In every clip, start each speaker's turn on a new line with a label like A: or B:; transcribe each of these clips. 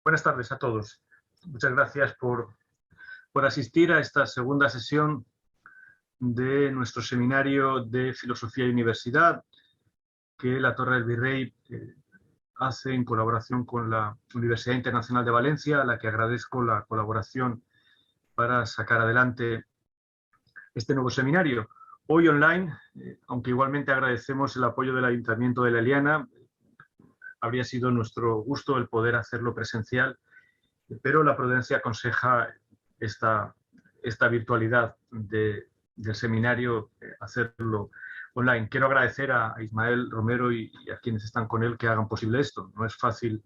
A: Buenas tardes a todos. Muchas gracias por asistir a esta segunda sesión de nuestro seminario de Filosofía y Universidad que la Torre del Virrey hace en colaboración con la Universidad Internacional de Valencia, a la que agradezco la colaboración para sacar adelante este nuevo seminario. Hoy online, aunque igualmente agradecemos el apoyo del Ayuntamiento de La Eliana, habría sido nuestro gusto el poder hacerlo presencial, pero la prudencia aconseja esta virtualidad del seminario, hacerlo online. Quiero agradecer a Ismael Romero y a quienes están con él que hagan posible esto. No es fácil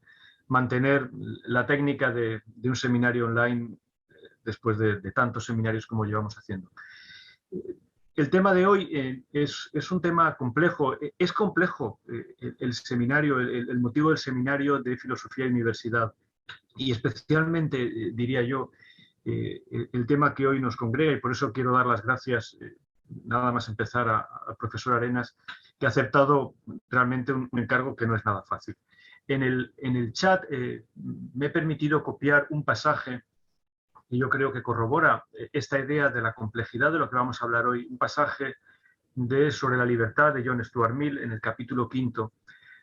A: mantener la técnica de un seminario online después de tantos seminarios como llevamos haciendo. El tema de hoy es un tema complejo. Es complejo el seminario, el motivo del seminario de Filosofía y Universidad. Y especialmente, diría yo, el tema que hoy nos congrega, y por eso quiero dar las gracias, nada más empezar, al profesor Arenas, que ha aceptado realmente un encargo que no es nada fácil. En el chat me he permitido copiar un pasaje que yo creo que corrobora esta idea de la complejidad de lo que vamos a hablar hoy, un pasaje sobre la libertad de John Stuart Mill en el capítulo 5,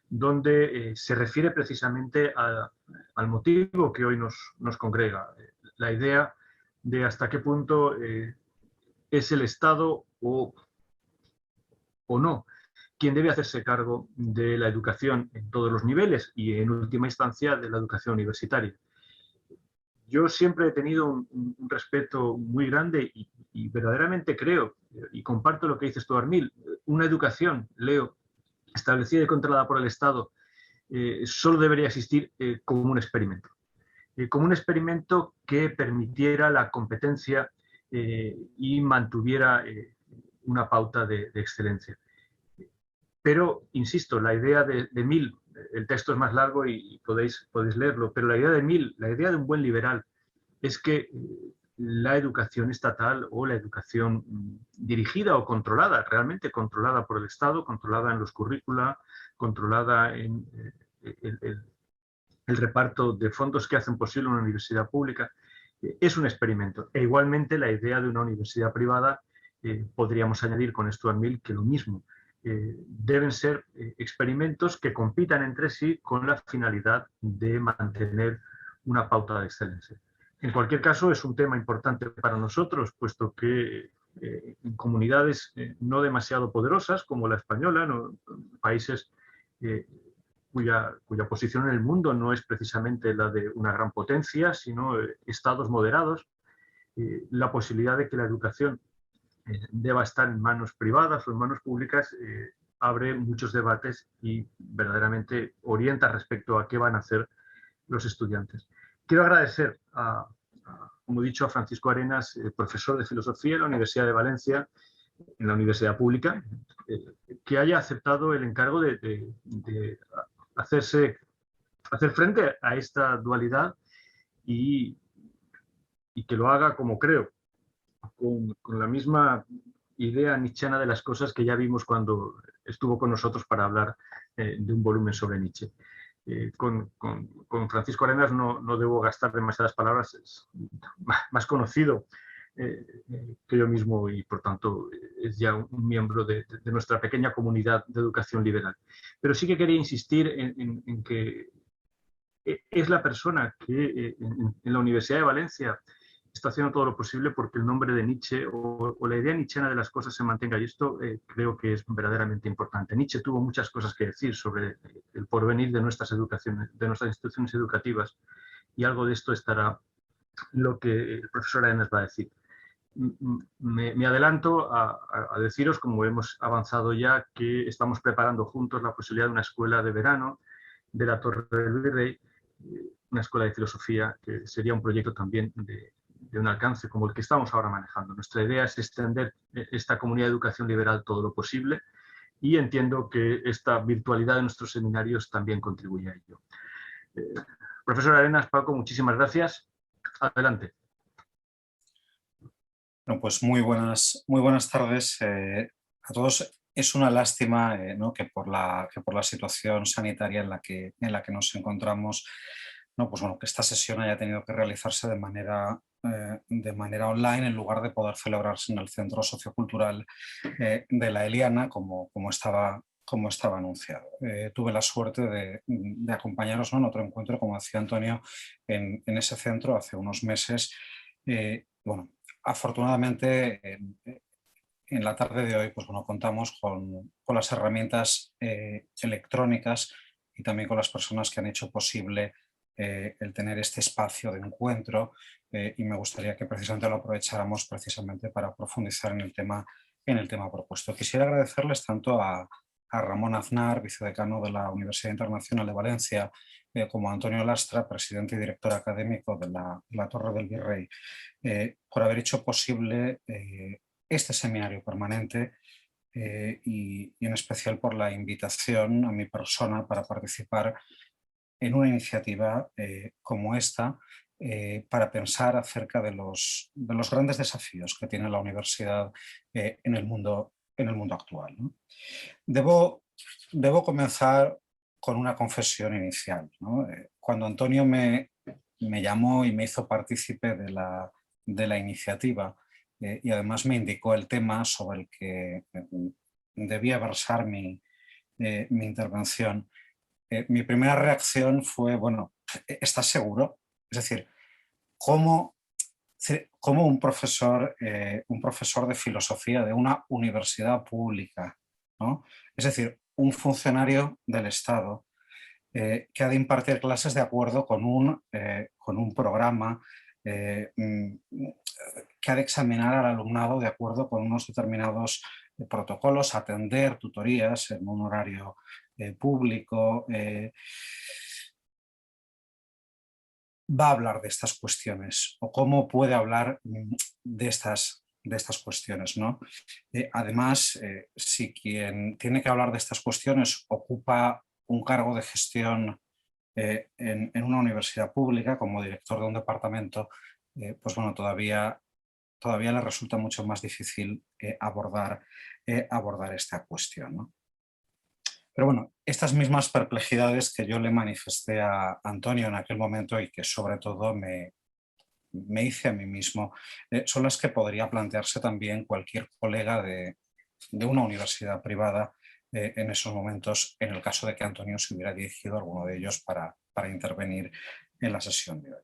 A: donde se refiere precisamente al motivo que hoy nos congrega, la idea de hasta qué punto es el Estado o no quien debe hacerse cargo de la educación en todos los niveles y en última instancia de la educación universitaria. Yo siempre he tenido un respeto muy grande y verdaderamente creo y comparto lo que dice Stuart Mill. Una educación, leo, establecida y controlada por el Estado, solo debería existir como un experimento. Como un experimento que permitiera la competencia y mantuviera una pauta de excelencia. Pero, insisto, la idea de Mill, el texto es más largo y podéis leerlo, pero la idea de Mill, la idea de un buen liberal, es que la educación estatal o la educación dirigida o controlada, realmente controlada por el Estado, controlada en los currícula, controlada en el reparto de fondos que hacen posible una universidad pública, es un experimento. E igualmente la idea de una universidad privada, podríamos añadir con Stuart Mill que lo mismo. Deben ser experimentos que compitan entre sí con la finalidad de mantener una pauta de excelencia. En cualquier caso, es un tema importante para nosotros, puesto que en comunidades no demasiado poderosas, como la española, países cuya posición en el mundo no es precisamente la de una gran potencia, sino estados moderados, la posibilidad de que la educación deba estar en manos privadas o en manos públicas abre muchos debates y verdaderamente orienta respecto a qué van a hacer los estudiantes. Quiero agradecer, como he dicho, a Francisco Arenas, profesor de Filosofía en la Universidad de Valencia, en la Universidad Pública, que haya aceptado el encargo de hacer frente a esta dualidad y que lo haga, como creo, con la misma idea nietzscheana de las cosas que ya vimos cuando estuvo con nosotros para hablar de un volumen sobre Nietzsche. Con Francisco Arenas no debo gastar demasiadas palabras, es más conocido que yo mismo y por tanto es ya un miembro de nuestra pequeña comunidad de educación liberal. Pero sí que quería insistir en que es la persona que en la Universidad de Valencia está haciendo todo lo posible porque el nombre de Nietzsche o la idea nietzscheana de las cosas se mantenga, y esto creo que es verdaderamente importante. Nietzsche tuvo muchas cosas que decir sobre el porvenir de nuestras educaciones, de nuestras instituciones educativas, y algo de esto estará lo que el profesor Arenas va a decir. Me adelanto a deciros, como hemos avanzado ya, que estamos preparando juntos la posibilidad de una escuela de verano de la Torre del Virrey, una escuela de filosofía que sería un proyecto también de un alcance como el que estamos ahora manejando. Nuestra idea es extender esta comunidad de educación liberal todo lo posible y entiendo que esta virtualidad de nuestros seminarios también contribuye a ello. Profesor Arenas, Paco, muchísimas gracias. Adelante.
B: Bueno, pues muy buenas tardes a todos. Es una lástima ¿no? que por la situación sanitaria en la que nos encontramos ¿no? Pues bueno, que esta sesión haya tenido que realizarse de manera online en lugar de poder celebrarse en el Centro Sociocultural de la Eliana, como estaba anunciado. Tuve la suerte de acompañaros, ¿no?, en otro encuentro, como decía Antonio, en ese centro hace unos meses. Bueno, afortunadamente, en la tarde de hoy, pues bueno, contamos con las herramientas electrónicas y también con las personas que han hecho posible el tener este espacio de encuentro, y me gustaría que precisamente lo aprovecháramos precisamente para profundizar en el tema propuesto. Quisiera agradecerles tanto a Ramón Aznar, vicedecano de la Universidad Internacional de Valencia, como a Antonio Lastra, presidente y director académico de la Torre del Virrey, por haber hecho posible este seminario permanente, y en especial por la invitación a mi persona para participar en una iniciativa como esta, para pensar acerca de los grandes desafíos que tiene la universidad en el mundo actual, ¿no? Debo comenzar con una confesión inicial, ¿no? Cuando Antonio me llamó y me hizo partícipe de la iniciativa, y además me indicó el tema sobre el que debía versar mi intervención, mi primera reacción fue, bueno, ¿estás seguro? Es decir, ¿cómo un profesor de filosofía de una universidad pública, ¿no?, es decir, un funcionario del Estado, que ha de impartir clases de acuerdo con un programa, que ha de examinar al alumnado de acuerdo con unos determinados protocolos, atender tutorías en un horario público, va a hablar de estas cuestiones, o cómo puede hablar de estas cuestiones, ¿no? Además, si quien tiene que hablar de estas cuestiones ocupa un cargo de gestión en una universidad pública como director de un departamento, pues bueno, todavía le resulta mucho más difícil abordar esta cuestión, ¿no? Pero bueno, estas mismas perplejidades que yo le manifesté a Antonio en aquel momento y que sobre todo me hice a mí mismo, son las que podría plantearse también cualquier colega de una universidad privada en esos momentos, en el caso de que Antonio se hubiera dirigido a alguno de ellos para intervenir en la sesión de hoy.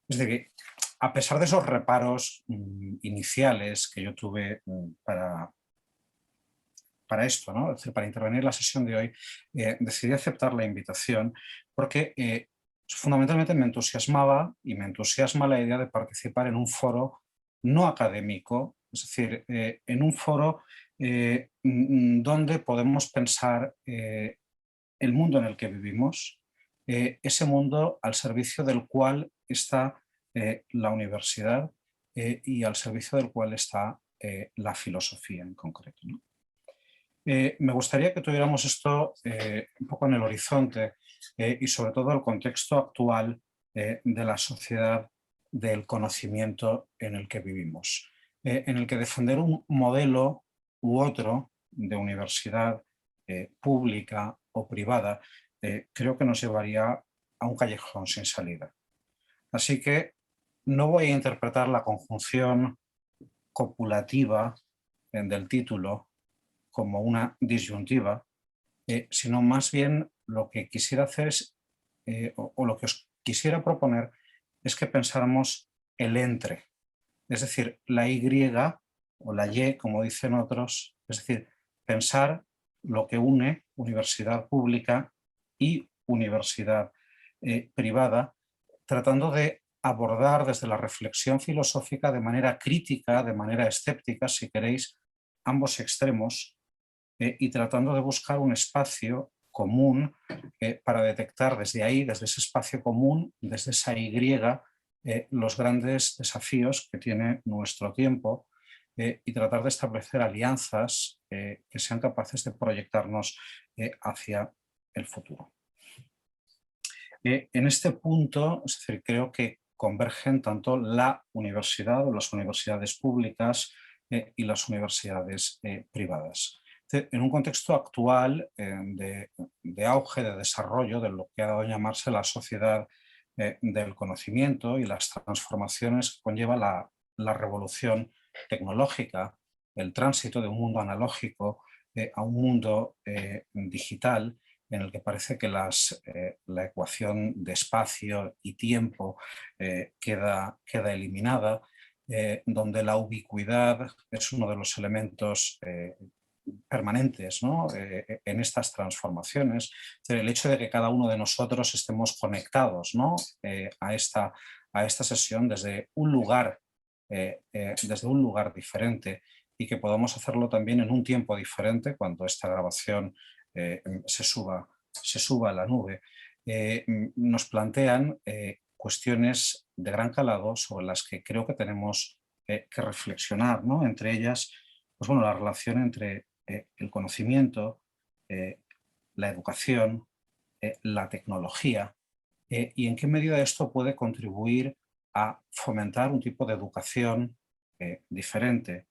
B: Es decir, a pesar de esos reparos iniciales que yo tuve para esto, ¿no?, es decir, para intervenir en la sesión de hoy, decidí aceptar la invitación porque fundamentalmente me entusiasmaba y me entusiasma la idea de participar en un foro no académico, es decir, en un foro donde podemos pensar el mundo en el que vivimos, ese mundo al servicio del cual está la universidad, y al servicio del cual está la filosofía en concreto, ¿no? Me gustaría que tuviéramos esto un poco en el horizonte, y sobre todo el contexto actual de la sociedad del conocimiento en el que vivimos, en el que defender un modelo u otro de universidad pública o privada creo que nos llevaría a un callejón sin salida. Así que no voy a interpretar la conjunción copulativa del título como una disyuntiva, sino más bien lo que quisiera hacer es, o lo que os quisiera proponer, es que pensáramos el entre, es decir, la Y o la Y, como dicen otros, es decir, pensar lo que une universidad pública y universidad privada, tratando de abordar desde la reflexión filosófica de manera crítica, de manera escéptica, si queréis, ambos extremos, y tratando de buscar un espacio común para detectar desde ahí, desde ese espacio común, desde esa Y, los grandes desafíos que tiene nuestro tiempo, y tratar de establecer alianzas que sean capaces de proyectarnos hacia el futuro. En este punto, es decir, creo que convergen tanto la universidad o las universidades públicas y las universidades privadas. En un contexto actual de auge, de desarrollo de lo que ha dado a llamarse la sociedad del conocimiento y las transformaciones que conlleva la revolución tecnológica, el tránsito de un mundo analógico a un mundo digital, en el que parece que la ecuación de espacio y tiempo queda eliminada, donde la ubicuidad es uno de los elementos permanentes, ¿no? En estas transformaciones. El hecho de que cada uno de nosotros estemos conectados, ¿no? a esta sesión desde un lugar diferente, y que podamos hacerlo también en un tiempo diferente cuando esta grabación se suba a la nube, nos plantean cuestiones de gran calado sobre las que creo que tenemos que reflexionar, ¿no? Entre ellas, pues bueno, la relación entre el conocimiento, la educación, la tecnología, y en qué medida esto puede contribuir a fomentar un tipo de educación diferente.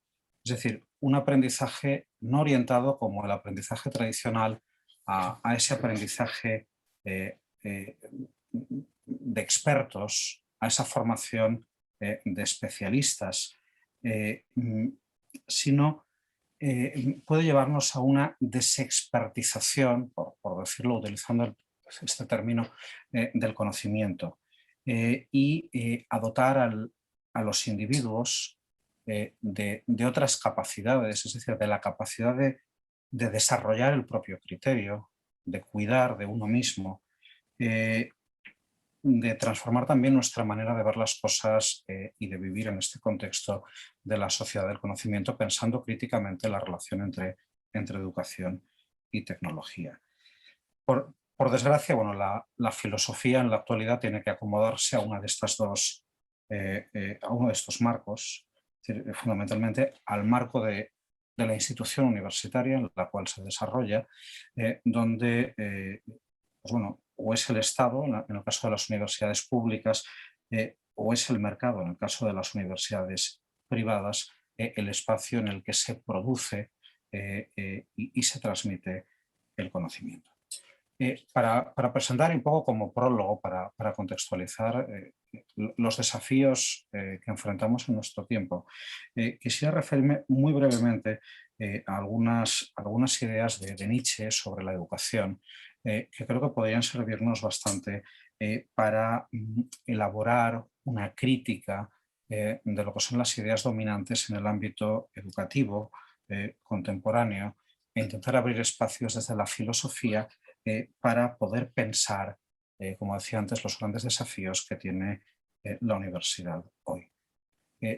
B: Es decir, un aprendizaje no orientado como el aprendizaje tradicional a ese aprendizaje de expertos, a esa formación de especialistas, sino puede llevarnos a una desexpertización, por decirlo utilizando este término, del conocimiento, y a dotar a los individuos de otras capacidades, es decir, de la capacidad de desarrollar el propio criterio, de cuidar de uno mismo, de transformar también nuestra manera de ver las cosas y de vivir en este contexto de la sociedad del conocimiento, pensando críticamente la relación entre educación y tecnología. Por desgracia, bueno, la filosofía en la actualidad tiene que acomodarse a una de estas dos, a uno de estos marcos, es decir, fundamentalmente al marco de la institución universitaria en la cual se desarrolla, donde pues bueno, o es el Estado, en el caso de las universidades públicas, o es el mercado, en el caso de las universidades privadas, el espacio en el que se produce y se transmite el conocimiento. Para presentar un poco como prólogo, para contextualizar los desafíos que enfrentamos en nuestro tiempo, quisiera referirme muy brevemente a algunas ideas de Nietzsche sobre la educación, que creo que podrían servirnos bastante para elaborar una crítica de lo que son las ideas dominantes en el ámbito educativo contemporáneo, e intentar abrir espacios desde la filosofía para poder pensar, como decía antes, los grandes desafíos que tiene la universidad hoy.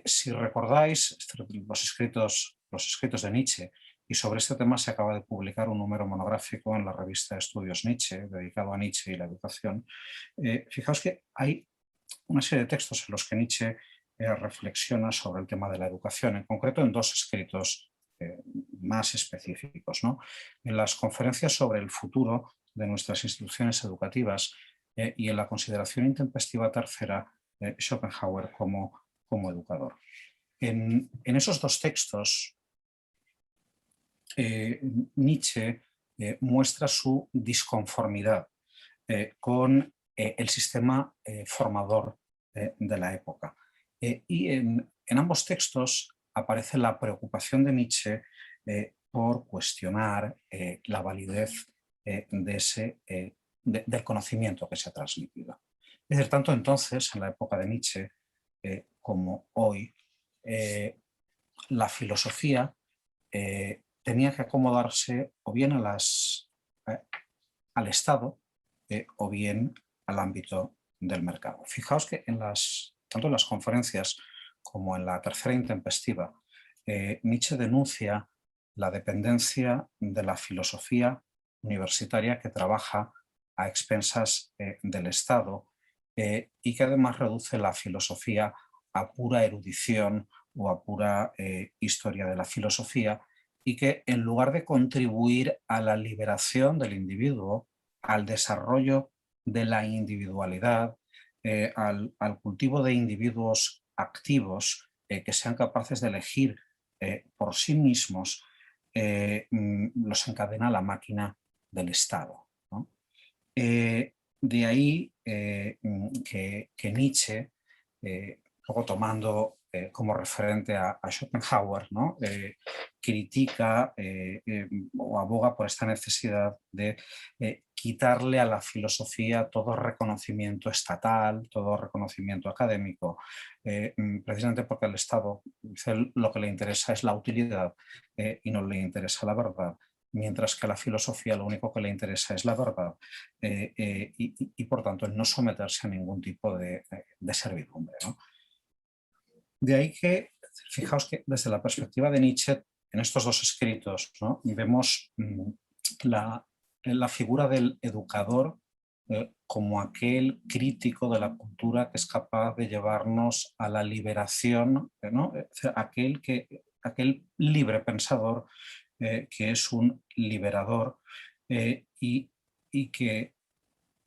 B: Si recordáis los escritos de Nietzsche, y sobre este tema se acaba de publicar un número monográfico en la revista Estudios Nietzsche, dedicado a Nietzsche y la educación, fijaos que hay una serie de textos en los que Nietzsche reflexiona sobre el tema de la educación, en concreto en dos escritos más específicos, ¿no? En las conferencias sobre el futuro de nuestras instituciones educativas y en la consideración intempestiva tercera, Schopenhauer como educador. En esos dos textos, Nietzsche muestra su disconformidad con el sistema formador de la época. Y en ambos textos aparece la preocupación de Nietzsche por cuestionar la validez del conocimiento que se ha transmitido. Es decir, tanto entonces, en la época de Nietzsche, como hoy, la filosofía tenía que acomodarse o bien al Estado o bien al ámbito del mercado. Fijaos que tanto en las conferencias como en la tercera intempestiva, Nietzsche denuncia la dependencia de la filosofía universitaria que trabaja a expensas del Estado y que además reduce la filosofía a pura erudición o a pura historia de la filosofía, y que en lugar de contribuir a la liberación del individuo, al desarrollo de la individualidad, al cultivo de individuos activos que sean capaces de elegir por sí mismos, los encadena la máquina del Estado, ¿no? De ahí que Nietzsche, luego tomando como referente a Schopenhauer, ¿no? Critica o aboga por esta necesidad de quitarle a la filosofía todo reconocimiento estatal, todo reconocimiento académico, precisamente porque al Estado lo que le interesa es la utilidad y no le interesa la verdad, mientras que a la filosofía lo único que le interesa es la verdad y por tanto no someterse a ningún tipo de servidumbre, ¿no? De ahí que, fijaos que desde la perspectiva de Nietzsche, en estos dos escritos, ¿no? Vemos la figura del educador como aquel crítico de la cultura que es capaz de llevarnos a la liberación, ¿no? Aquel libre pensador que es un liberador y que,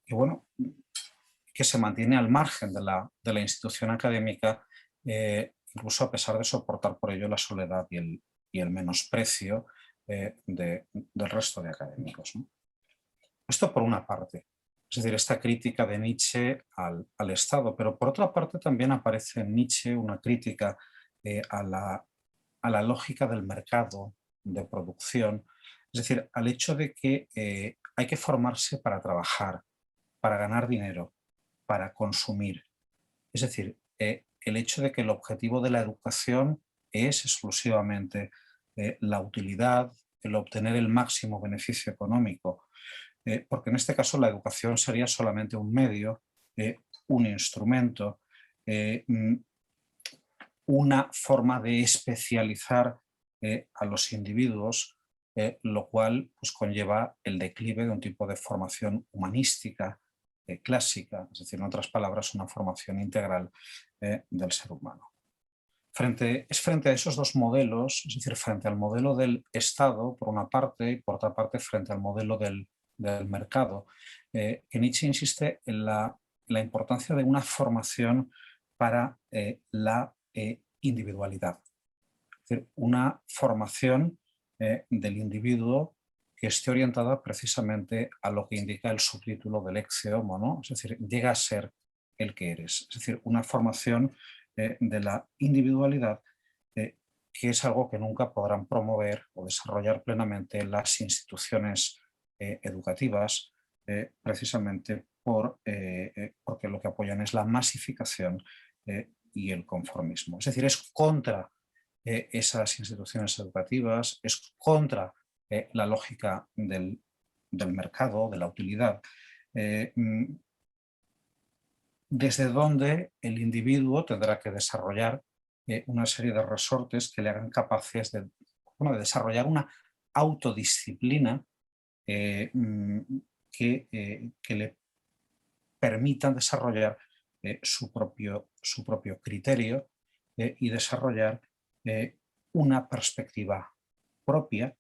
B: bueno, que se mantiene al margen de la institución académica, incluso a pesar de soportar por ello la soledad y el menosprecio del resto de académicos, ¿no? Esto por una parte, es decir, esta crítica de Nietzsche al Estado, pero por otra parte también aparece en Nietzsche una crítica a la lógica del mercado de producción, es decir, al hecho de que hay que formarse para trabajar, para ganar dinero, para consumir. Es decir, el hecho de que el objetivo de la educación es exclusivamente la utilidad, el obtener el máximo beneficio económico, porque en este caso la educación sería solamente un medio, un instrumento, una forma de especializar a los individuos, lo cual pues, conlleva el declive de un tipo de formación humanística clásica, es decir, en otras palabras, una formación integral del ser humano. Es frente a esos dos modelos, es decir, frente al modelo del Estado, por una parte, y por otra parte, frente al modelo del mercado, que Nietzsche insiste en la importancia de una formación para la individualidad. Es decir, una formación del individuo que esté orientada precisamente a lo que indica el subtítulo del Ecce Homo, ¿no? Es decir, llega a ser el que eres. Es decir, una formación de la individualidad que es algo que nunca podrán promover o desarrollar plenamente las instituciones educativas, precisamente porque lo que apoyan es la masificación y el conformismo. Es decir, es contra esas instituciones educativas, es contra la lógica del mercado, de la utilidad, desde donde el individuo tendrá que desarrollar una serie de resortes que le hagan capaces de desarrollar una autodisciplina que le permitan desarrollar su propio criterio y desarrollar una perspectiva propia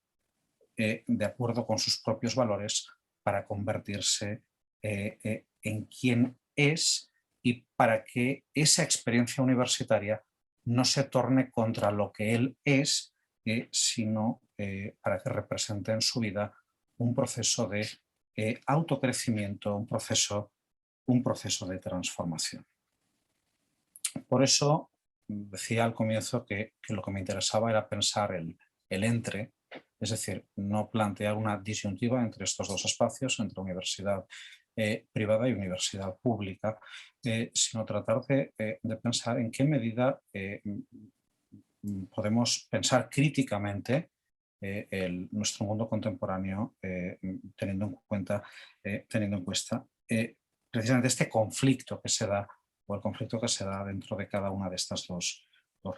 B: de acuerdo con sus propios valores para convertirse en quien es y para que esa experiencia universitaria no se torne contra lo que él es, sino para que represente en su vida un proceso de autocrecimiento, un proceso de transformación. Por eso decía al comienzo que lo que me interesaba era pensar el entre, es decir, no plantear una disyuntiva entre estos dos espacios, entre universidad privada y universidad pública, sino tratar de pensar en qué medida podemos pensar críticamente nuestro mundo contemporáneo teniendo en cuenta precisamente este conflicto que se da o el conflicto que se da dentro de cada una de estas dos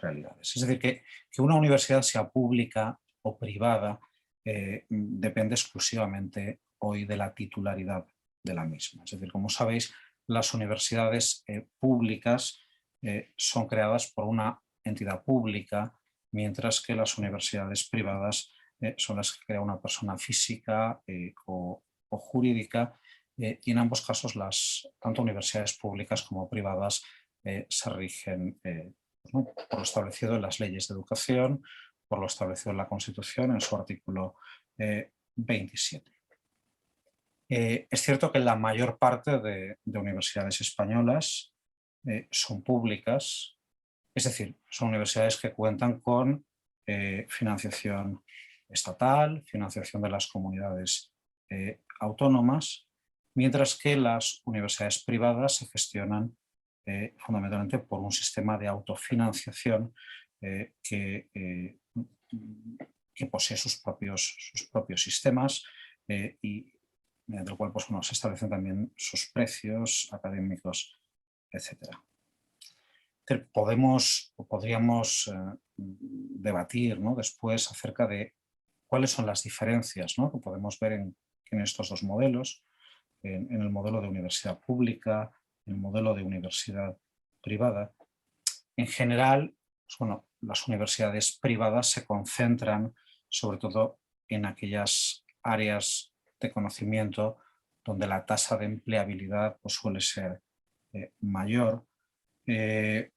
B: realidades. Es decir, que una universidad sea pública o privada depende exclusivamente hoy de la titularidad de la misma. Es decir, como sabéis, las universidades públicas son creadas por una entidad pública, mientras que las universidades privadas son las que crea una persona física o jurídica, y en ambos casos tanto universidades públicas como privadas se rigen por lo establecido en las leyes de educación, por lo establecido en la Constitución en su artículo 27. Es cierto que la mayor parte de universidades españolas son públicas, es decir, son universidades que cuentan con financiación estatal, financiación de las comunidades autónomas, mientras que las universidades privadas se gestionan fundamentalmente por un sistema de autofinanciación que posee sus propios sistemas y mediante el cual pues, bueno, se establecen también sus precios académicos, etc. Podríamos debatir, ¿no?, después acerca de cuáles son las diferencias, ¿no?, que podemos ver en estos dos modelos, en el modelo de universidad pública, en el modelo de universidad privada. En general, pues, bueno, las universidades privadas se concentran sobre todo en aquellas áreas de conocimiento donde la tasa de empleabilidad pues, suele ser mayor. En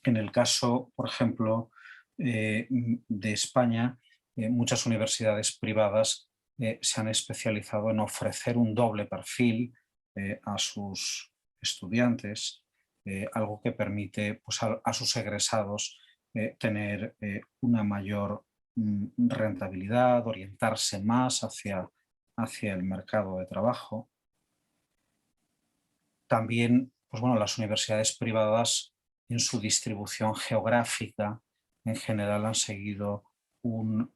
B: el caso, por ejemplo, de España, muchas universidades privadas se han especializado en ofrecer un doble perfil a sus estudiantes, algo que permite pues, a sus egresados tener una mayor rentabilidad, orientarse más hacia el mercado de trabajo. También, pues bueno, las universidades privadas en su distribución geográfica en general han seguido un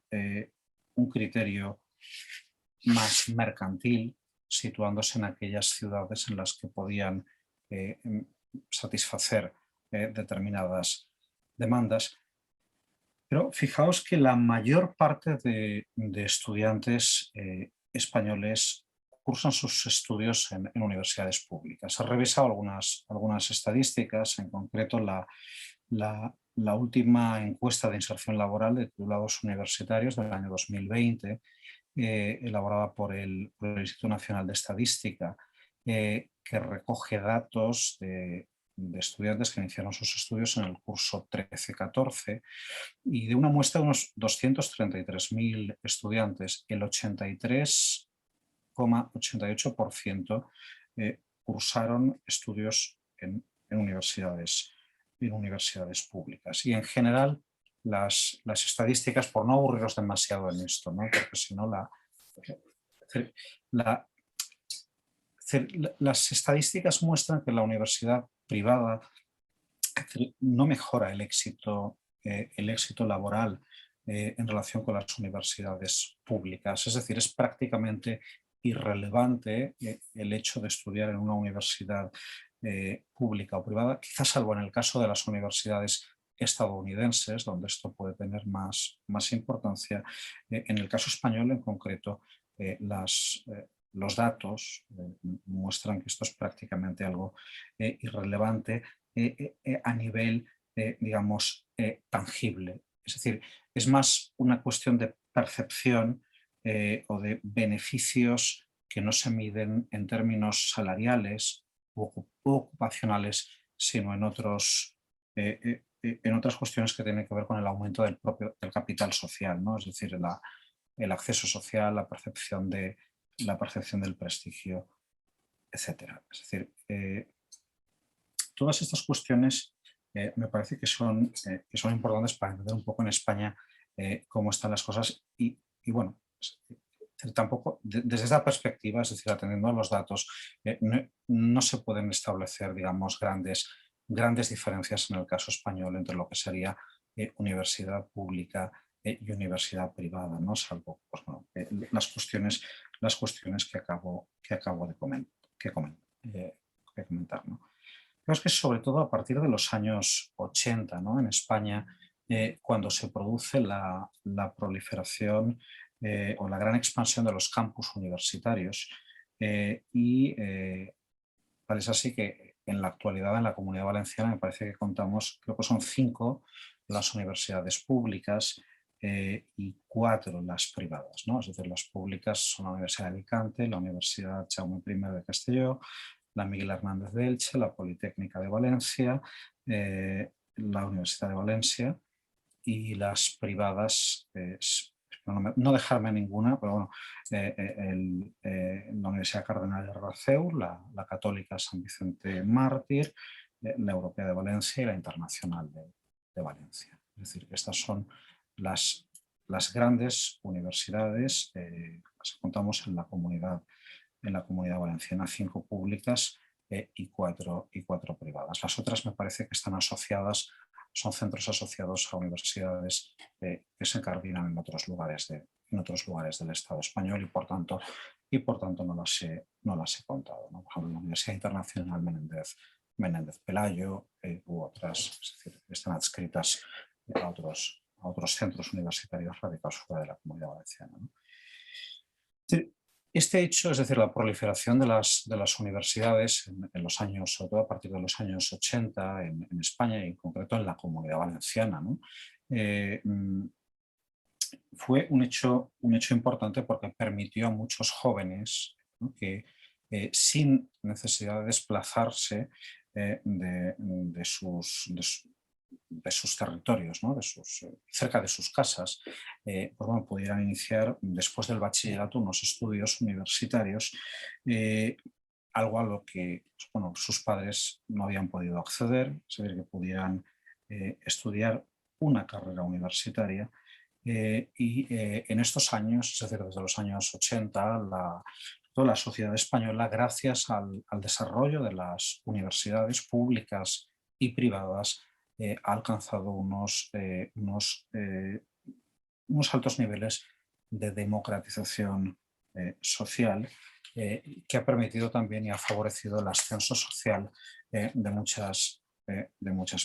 B: criterio más mercantil, situándose en aquellas ciudades en las que podían satisfacer determinadas demandas. Pero fijaos que la mayor parte de estudiantes españoles cursan sus estudios en universidades públicas. He revisado algunas estadísticas, en concreto la última encuesta de inserción laboral de titulados universitarios del año 2020, elaborada por el Instituto Nacional de Estadística, que recoge datos de estudiantes que iniciaron sus estudios en el curso 13-14 y de una muestra de unos 233.000 estudiantes, el 83,88% cursaron estudios en universidades públicas. Y en general las estadísticas, por no aburriros demasiado en esto, ¿no?, porque si no las estadísticas muestran que la universidad privada no mejora el éxito laboral en relación con las universidades públicas. Es decir, es prácticamente irrelevante el hecho de estudiar en una universidad pública o privada, quizás salvo en el caso de las universidades estadounidenses, donde esto puede tener más importancia. En el caso español, en concreto, los datos muestran que esto es prácticamente algo irrelevante a nivel, digamos, tangible. Es decir, es más una cuestión de percepción o de beneficios que no se miden en términos salariales u ocupacionales, sino en otras cuestiones que tienen que ver con el aumento del capital social, ¿no? Es decir, el acceso social, la percepción del prestigio, etc. Es decir, todas estas cuestiones me parece que son importantes para entender un poco en España cómo están las cosas y bueno, tampoco desde esta perspectiva, es decir, atendiendo a los datos, no se pueden establecer, digamos, grandes diferencias en el caso español entre lo que sería universidad pública y universidad privada, ¿no?, salvo pues, bueno, las cuestiones que acabo de comentar, ¿no? Creo que es sobre todo a partir de los años 80, ¿no?, en España, cuando se produce la proliferación o la gran expansión de los campus universitarios tal es así que en la actualidad en la Comunidad Valenciana me parece que contamos, creo que son 5 las universidades públicas y 4 las privadas, ¿no? Es decir, las públicas son la Universidad de Alicante, la Universidad Jaume I de Castelló, la Miguel Hernández de Elche, la Politécnica de Valencia, la Universidad de Valencia, y las privadas, no dejarme ninguna, pero bueno, la Universidad Cardenal de Raceu, la Católica San Vicente Mártir, la Europea de Valencia y la Internacional de Valencia. Es decir, estas son las grandes universidades, las contamos en la comunidad valenciana, 5 públicas y 4 privadas. Las otras me parece que están asociadas, son centros asociados a universidades que se encardinan en otros lugares del Estado español y por tanto no las he contado, ¿no? Por ejemplo, la Universidad Internacional Menéndez Pelayo u otras, es decir, están adscritas a otros centros universitarios radicados fuera de la Comunidad Valenciana, ¿no? Este hecho, es decir, la proliferación de las universidades en los años, sobre todo a partir de los años 80 en España y en concreto en la Comunidad Valenciana, ¿no? Fue un hecho importante porque permitió a muchos jóvenes, ¿no?, que sin necesidad de desplazarse de sus territorios, ¿no?, cerca de sus casas, pues bueno, pudieran iniciar después del bachillerato unos estudios universitarios, algo a lo que, pues bueno, sus padres no habían podido acceder, es decir, que pudieran estudiar una carrera universitaria. En estos años, es decir, desde los años 80, toda la sociedad española, gracias al desarrollo de las universidades públicas y privadas, ha alcanzado unos altos niveles de democratización social, que ha permitido también y ha favorecido el ascenso social de muchas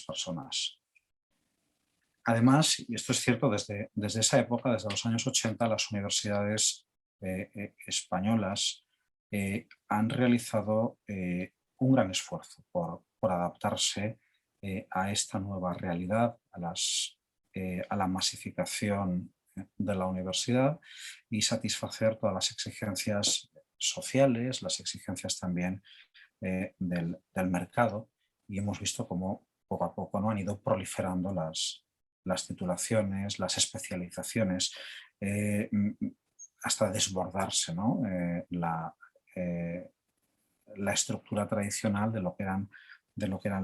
B: personas. Además, y esto es cierto, desde esa época, desde los años 80, las universidades españolas han realizado un gran esfuerzo por adaptarse a esta nueva realidad, a la masificación de la universidad y satisfacer todas las exigencias sociales, las exigencias también del mercado, y hemos visto cómo poco a poco, ¿no?, han ido proliferando las titulaciones, las especializaciones, hasta desbordarse, ¿no?, la estructura tradicional de lo que eran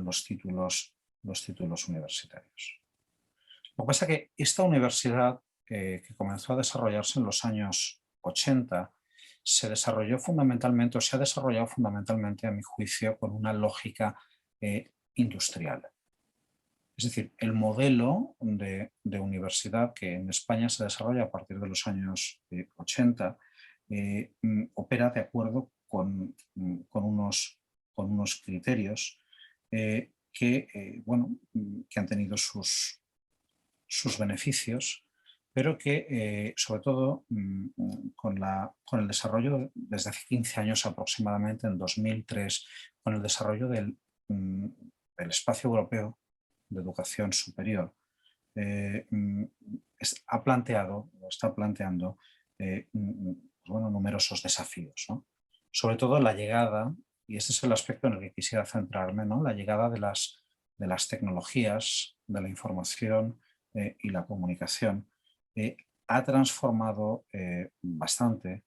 B: los títulos universitarios. Lo que pasa es que esta universidad, que comenzó a desarrollarse en los años 80, se ha desarrollado fundamentalmente, a mi juicio, con una lógica industrial. Es decir, el modelo de universidad que en España se desarrolla a partir de los años 80 opera de acuerdo con unos criterios que han tenido sus beneficios, pero que sobre todo con el desarrollo desde hace 15 años aproximadamente, en 2003, con el desarrollo del espacio europeo de educación superior, está planteando numerosos desafíos, ¿no? Sobre todo la llegada, y este es el aspecto en el que quisiera centrarme, ¿no?, la llegada de las tecnologías, de la información y la comunicación, ha transformado bastante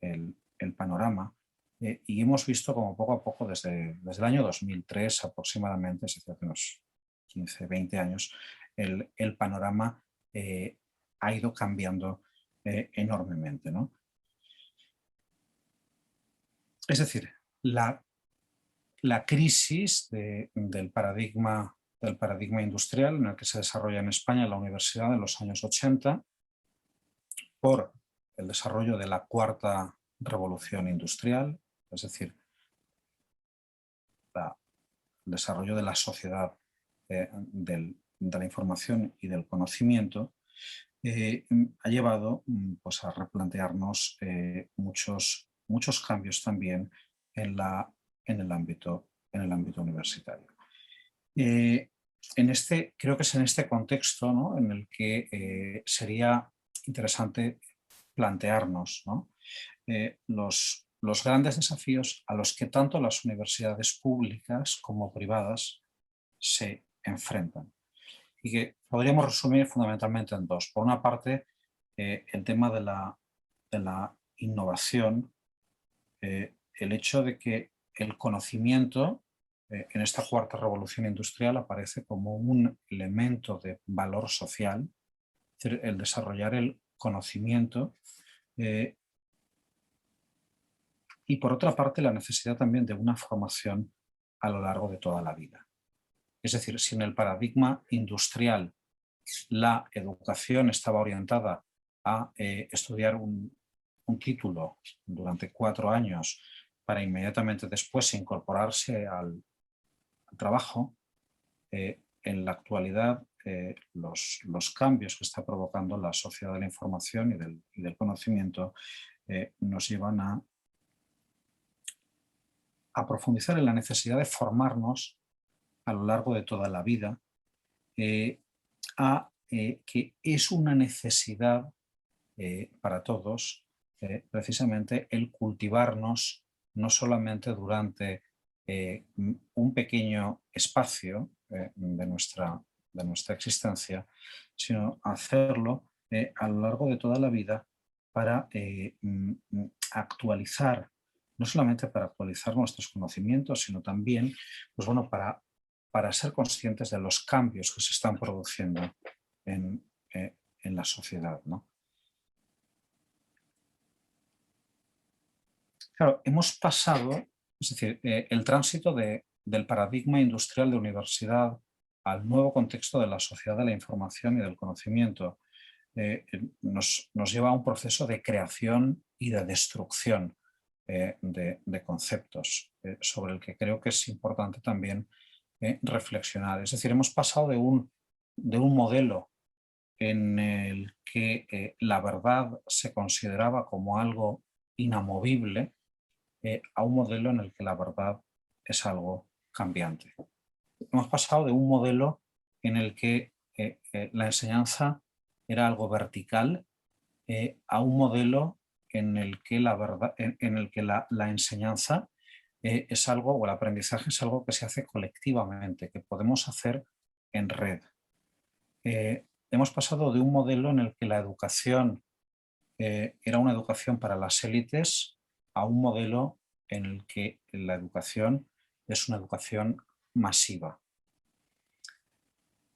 B: el panorama, y hemos visto como poco a poco, desde el año 2003 aproximadamente, es decir, hace unos 15, 20 años, el panorama ha ido cambiando enormemente, ¿no? Es decir, la crisis del paradigma industrial en el que se desarrolla en España la universidad en los años 80, por el desarrollo de la cuarta revolución industrial, es decir, el desarrollo de la sociedad de la información y del conocimiento, ha llevado pues, a replantearnos muchos cambios también en el ámbito universitario. Creo que es en este contexto, ¿no?, en el que sería interesante plantearnos, ¿no?, los grandes desafíos a los que tanto las universidades públicas como privadas se enfrentan. y que podríamos resumir fundamentalmente en dos. Por una parte, el tema de la innovación, el hecho de que el conocimiento en esta cuarta revolución industrial aparece como un elemento de valor social, es decir, el desarrollar el conocimiento, y por otra parte la necesidad también de una formación a lo largo de toda la vida. Es decir, si en el paradigma industrial la educación estaba orientada a estudiar un título durante 4 años para inmediatamente después incorporarse al trabajo, en la actualidad los cambios que está provocando la sociedad de la información y del conocimiento nos llevan a profundizar en la necesidad de formarnos a lo largo de toda la vida, que es una necesidad para todos, precisamente el cultivarnos no solamente durante un pequeño espacio de nuestra existencia, sino hacerlo a lo largo de toda la vida para actualizar, no solamente para actualizar nuestros conocimientos, sino también pues bueno, para ser conscientes de los cambios que se están produciendo en la sociedad, ¿no? Claro, hemos pasado, es decir, el tránsito del paradigma industrial de universidad al nuevo contexto de la sociedad de la información y del conocimiento nos lleva a un proceso de creación y de destrucción de conceptos sobre el que creo que es importante también reflexionar. Es decir, hemos pasado de un modelo en el que la verdad se consideraba como algo inamovible a un modelo en el que la verdad es algo cambiante. Hemos pasado de un modelo en el que la enseñanza era algo vertical a un modelo en el que la verdad, en el que la enseñanza es algo, o el aprendizaje es algo que se hace colectivamente, que podemos hacer en red. Hemos pasado de un modelo en el que la educación era una educación para las élites a un modelo en el que la educación es una educación masiva.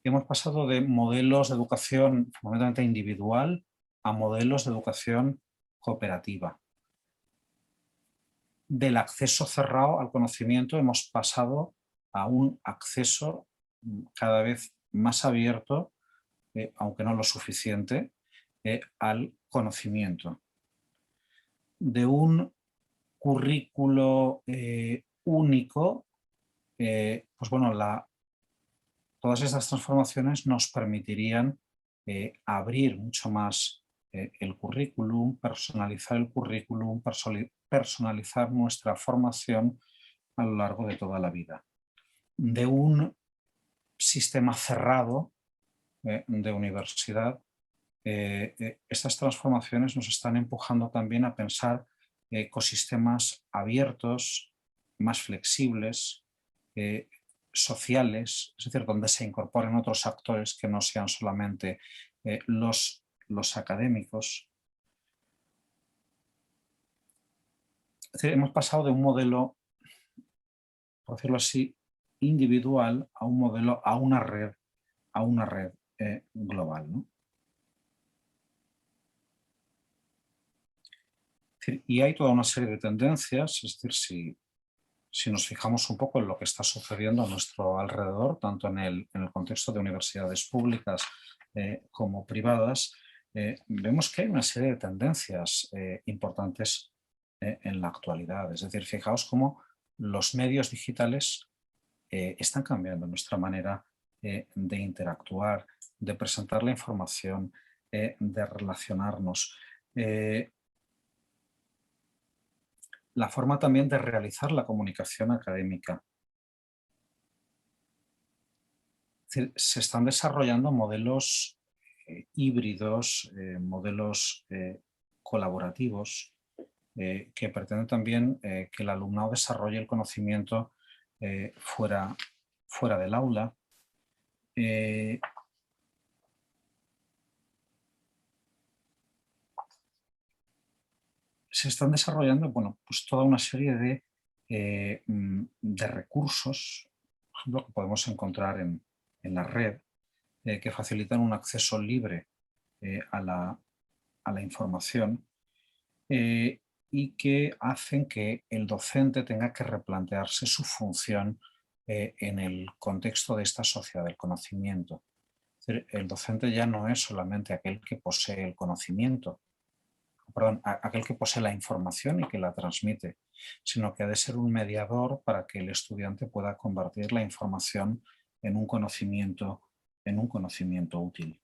B: Hemos pasado de modelos de educación fundamentalmente individual a modelos de educación cooperativa. Del acceso cerrado al conocimiento hemos pasado a un acceso cada vez más abierto, aunque no lo suficiente, al conocimiento. De un currículo único, pues bueno, todas estas transformaciones nos permitirían abrir mucho más el currículum, personalizar el currículum, personalizar nuestra formación a lo largo de toda la vida. De un sistema cerrado de universidad, estas transformaciones nos están empujando también a pensar ecosistemas abiertos, más flexibles, sociales, es decir, donde se incorporen otros actores que no sean solamente los académicos. Es decir, hemos pasado de un modelo, por decirlo así, individual a un modelo, a una red global, ¿no? Es decir, y hay toda una serie de tendencias, es decir, si nos fijamos un poco en lo que está sucediendo a nuestro alrededor, tanto en el contexto de universidades públicas como privadas, vemos que hay una serie de tendencias importantes en la actualidad. Es decir, fijaos cómo los medios digitales están cambiando nuestra manera de interactuar, de presentar la información, de relacionarnos. La forma también de realizar la comunicación académica. Es decir, se están desarrollando modelos híbridos, modelos colaborativos, que pretenden también que el alumnado desarrolle el conocimiento fuera del aula. se están desarrollando, bueno, pues toda una serie de recursos, por ejemplo, que podemos encontrar en la red, que facilitan un acceso libre a la información, y que hacen que el docente tenga que replantearse su función en el contexto de esta sociedad del conocimiento. Es decir, el docente ya no es solamente aquel que posee el conocimiento, perdón, aquel que posee la información y que la transmite, sino que ha de ser un mediador para que el estudiante pueda convertir la información en un conocimiento útil.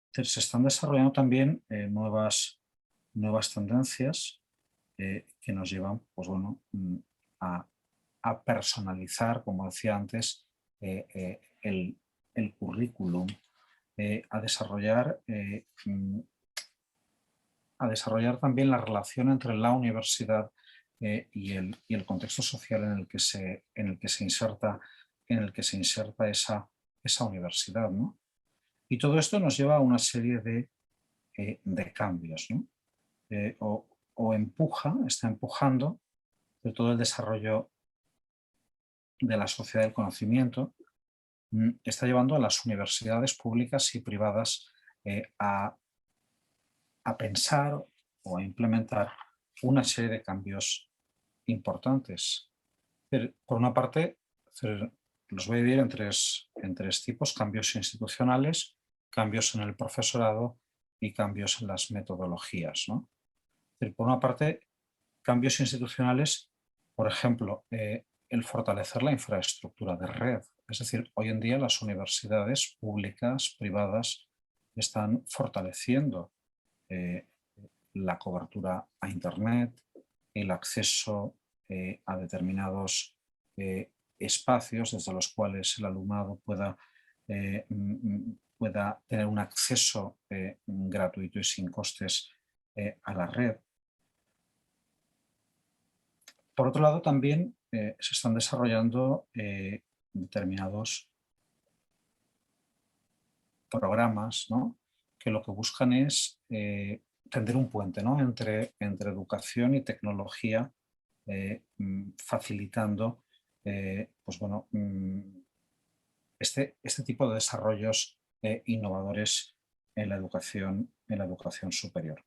B: Entonces, se están desarrollando también nuevas tendencias que nos llevan, pues bueno, a personalizar, como decía antes, el currículum, a desarrollar también la relación entre la universidad y el contexto social en el que se inserta esa universidad, ¿no? Y todo esto nos lleva a una serie de cambios, ¿no? Está empujando de todo el desarrollo de la sociedad del conocimiento, está llevando a las universidades públicas y privadas a pensar o a implementar una serie de cambios importantes. Por una parte, los voy a dividir en tres tipos: cambios institucionales, cambios en el profesorado y cambios en las metodologías, ¿no? Por una parte, cambios institucionales, por ejemplo, el fortalecer la infraestructura de red. Es decir, hoy en día las universidades públicas, privadas, están fortaleciendo la cobertura a Internet, el acceso a determinados espacios desde los cuales el alumnado pueda tener un acceso gratuito y sin costes a la red. Por otro lado, también se están desarrollando determinados programas, ¿no?, que lo que buscan es tender un puente, ¿no?, entre educación y tecnología, facilitando pues bueno, este tipo de desarrollos innovadores en la educación superior.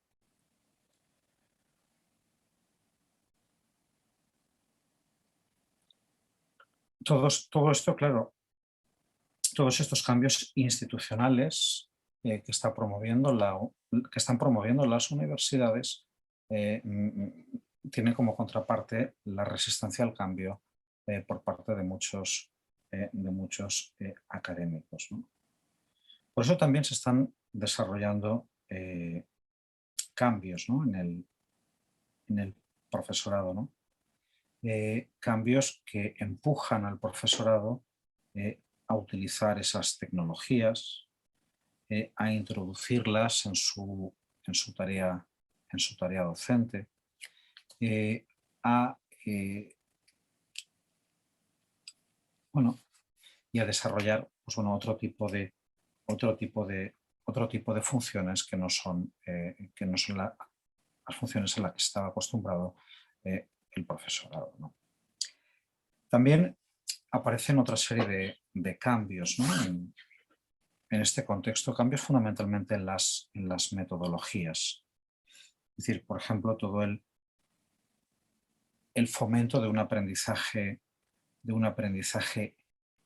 B: Todo esto, claro, todos estos cambios institucionales que están promoviendo las universidades tienen como contraparte la resistencia al cambio por parte de muchos académicos, ¿no? Por eso también se están desarrollando cambios, ¿no?, en el profesorado, ¿no? Cambios que empujan al profesorado a utilizar esas tecnologías, a introducirlas en su tarea docente, y a desarrollar, pues bueno, otro tipo de funciones que no son las funciones en las que estaba acostumbrado el profesorado, ¿no? También aparecen otra serie de cambios, ¿no?, en este contexto, cambios fundamentalmente en las metodologías. Es decir, por ejemplo, todo el fomento de un aprendizaje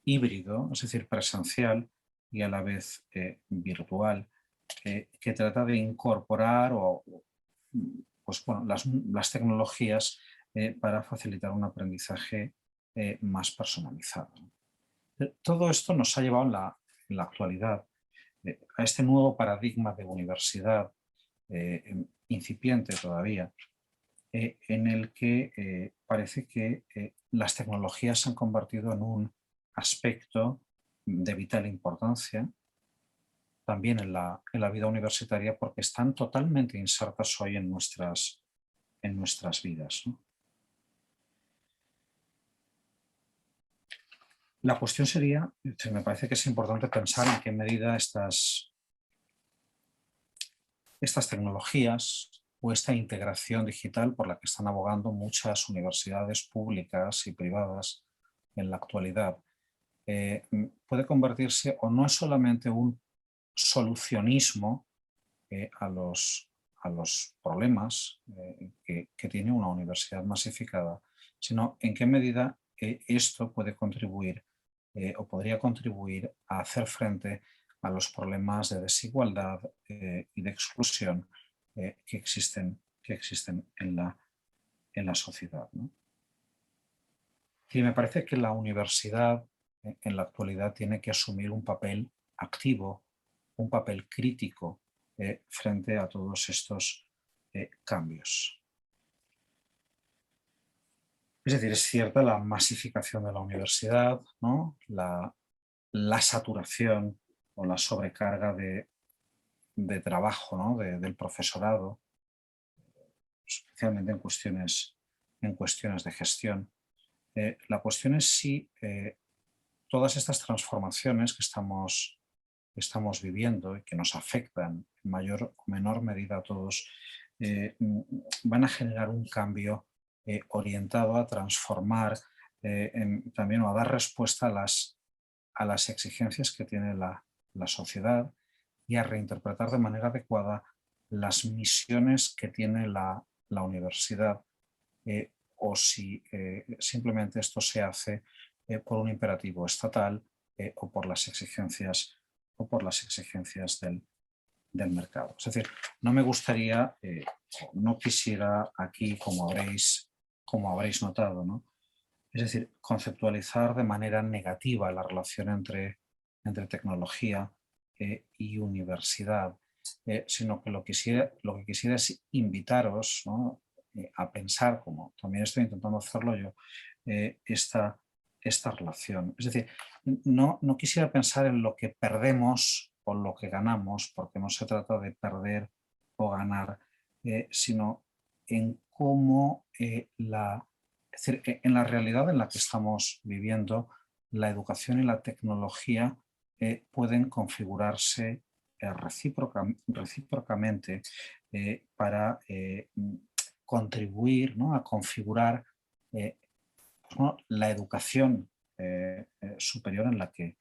B: híbrido, es decir, presencial y a la vez virtual, que trata de incorporar pues, bueno, las tecnologías para facilitar un aprendizaje más personalizado. Todo esto nos ha llevado en la actualidad a este nuevo paradigma de universidad incipiente todavía, en el que parece que las tecnologías se han convertido en un aspecto de vital importancia también en la vida universitaria, porque están totalmente insertas hoy en nuestras vidas, ¿no? La cuestión sería, me parece que es importante pensar en qué medida estas tecnologías o esta integración digital por la que están abogando muchas universidades públicas y privadas en la actualidad, puede convertirse, o no es solamente un solucionismo a los problemas que tiene una universidad masificada, sino en qué medida esto puede contribuir o podría contribuir a hacer frente a los problemas de desigualdad y de exclusión que existen en la sociedad, ¿no? Y me parece que la universidad en la actualidad tiene que asumir un papel activo, un papel crítico frente a todos estos cambios. Es decir, es cierta la masificación de la universidad, ¿no? La saturación o la sobrecarga de trabajo, ¿no? Del profesorado, especialmente en cuestiones de gestión. La cuestión es si todas estas transformaciones que estamos viviendo y que nos afectan en mayor o menor medida a todos, van a generar un cambio orientado a transformar también o a dar respuesta a las exigencias que tiene la sociedad y a reinterpretar de manera adecuada las misiones que tiene la universidad, o si simplemente esto se hace por un imperativo estatal o por las exigencias del mercado. Es decir, no me gustaría, no quisiera aquí, como habréis notado, ¿no? Es decir, conceptualizar de manera negativa la relación entre tecnología y universidad, sino que lo que quisiera es invitaros, ¿no? A pensar, como también estoy intentando hacerlo yo, esta relación. Es decir, no quisiera pensar en lo que perdemos o lo que ganamos, porque no se trata de perder o ganar, sino en cómo es decir, en la realidad en la que estamos viviendo, la educación y la tecnología pueden configurarse recíprocamente para contribuir, ¿no? A configurar pues, ¿no? La educación superior en la que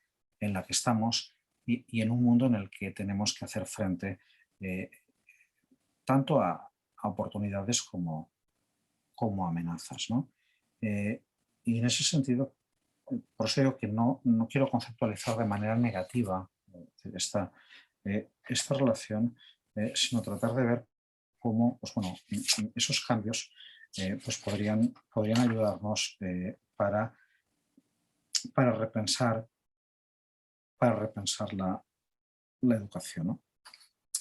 B: estamos y en un mundo en el que tenemos que hacer frente tanto a oportunidades como amenazas, ¿no? Y en ese sentido, por eso digo que no quiero conceptualizar de manera negativa esta relación, sino tratar de ver cómo pues bueno, esos cambios pues podrían ayudarnos para repensar la educación, ¿no?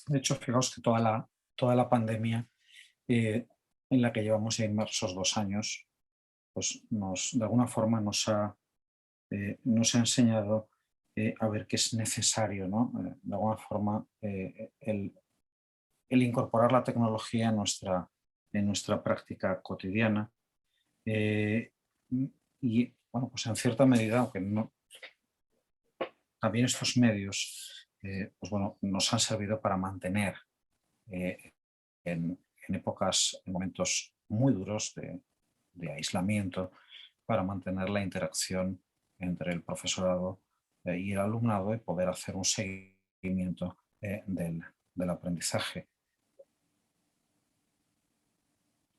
B: De hecho, fijaos que toda la pandemia en la que llevamos ya inmersos 2 años, pues de alguna forma nos ha enseñado a ver que es necesario, ¿no? De alguna forma, el incorporar la tecnología en nuestra práctica cotidiana. Y bueno, pues en cierta medida, aunque no, también estos medios pues bueno, nos han servido para mantener en épocas, en momentos muy duros de aislamiento, para mantener la interacción entre el profesorado y el alumnado y poder hacer un seguimiento del aprendizaje.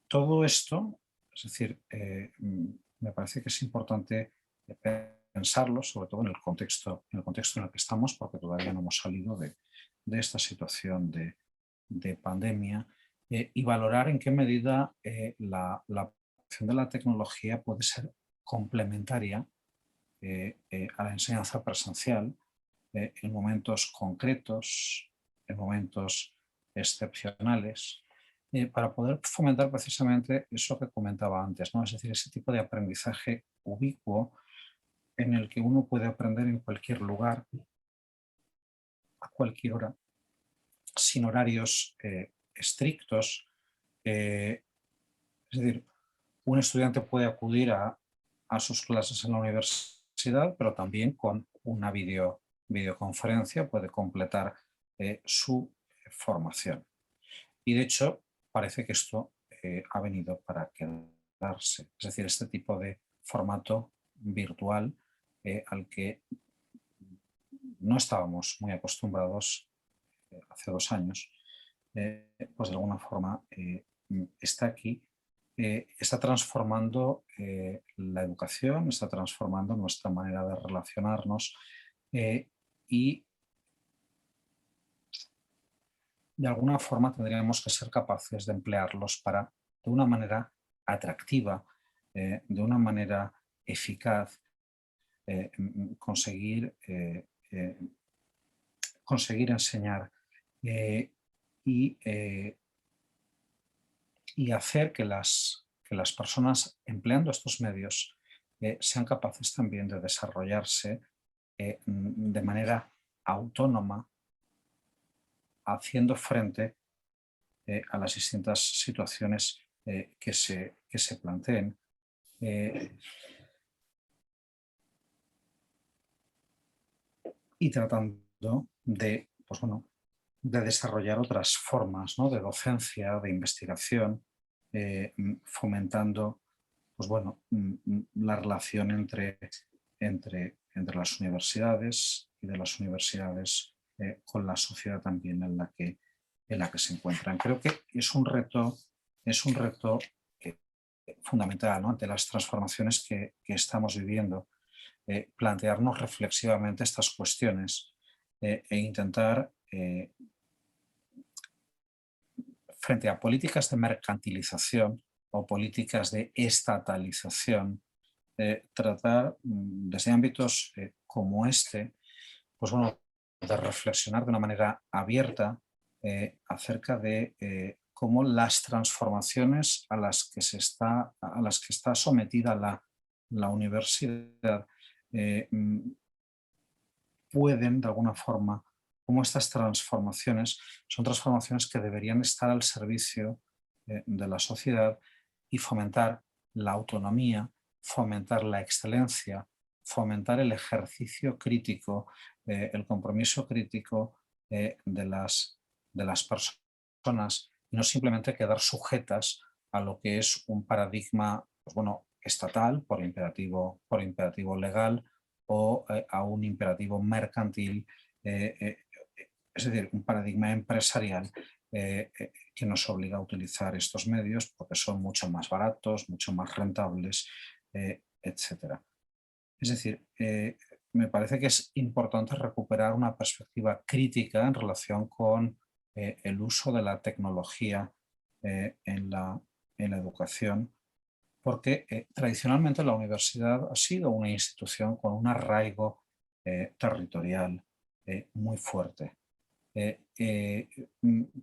B: Todo esto, es decir, me parece que es importante pensarlo, sobre todo en el contexto en el que estamos, porque todavía no hemos salido de esta situación de pandemia, y valorar en qué medida la aplicación de la tecnología puede ser complementaria a la enseñanza presencial en momentos concretos, en momentos excepcionales, para poder fomentar precisamente eso que comentaba antes, ¿no? Es decir, ese tipo de aprendizaje ubicuo en el que uno puede aprender en cualquier lugar, a cualquier hora, sin horarios estrictos. Es decir, un estudiante puede acudir a sus clases en la universidad, pero también con una videoconferencia puede completar su formación. Y de hecho, parece que esto ha venido para quedarse. Es decir, este tipo de formato virtual al que no estábamos muy acostumbrados hace 2 años, pues de alguna forma está aquí, está transformando la educación, está transformando nuestra manera de relacionarnos y de alguna forma tendríamos que ser capaces de emplearlos para, de una manera atractiva, de una manera eficaz, conseguir, conseguir enseñar y, y hacer que las personas empleando estos medios sean capaces también de desarrollarse de manera autónoma, haciendo frente a las distintas situaciones que se planteen. Y tratando de, pues bueno, de desarrollar otras formas, ¿no?, de docencia, de investigación, fomentando, pues bueno, la relación entre las universidades y de las universidades con la sociedad también en la que se encuentran. Creo que es un reto fundamental, ¿no?, ante las transformaciones que estamos viviendo. Plantearnos reflexivamente estas cuestiones e intentar, frente a políticas de mercantilización o políticas de estatalización, tratar desde ámbitos como este, pues bueno, de reflexionar de una manera abierta acerca de cómo las transformaciones a las que está sometida la universidad pueden, de alguna forma, cómo estas transformaciones son transformaciones que deberían estar al servicio de la sociedad y fomentar la autonomía, fomentar la excelencia, fomentar el ejercicio crítico, el compromiso crítico de las personas y no simplemente quedar sujetas a lo que es un paradigma, pues bueno, estatal por imperativo legal o a un imperativo mercantil, es decir, un paradigma empresarial que nos obliga a utilizar estos medios porque son mucho más baratos, mucho más rentables, etc. Es decir, me parece que es importante recuperar una perspectiva crítica en relación con el uso de la tecnología en la educación, porque tradicionalmente la universidad ha sido una institución con un arraigo territorial muy fuerte,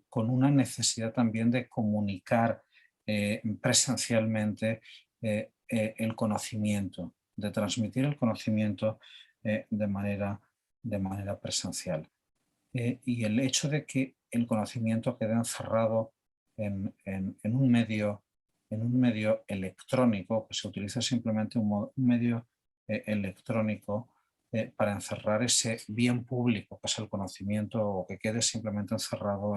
B: con una necesidad también de comunicar presencialmente el conocimiento, de transmitir el conocimiento de manera presencial. Y el hecho de que el conocimiento quede encerrado en un medio electrónico, que se utiliza simplemente un medio electrónico para encerrar ese bien público que es el conocimiento, o que quede simplemente encerrado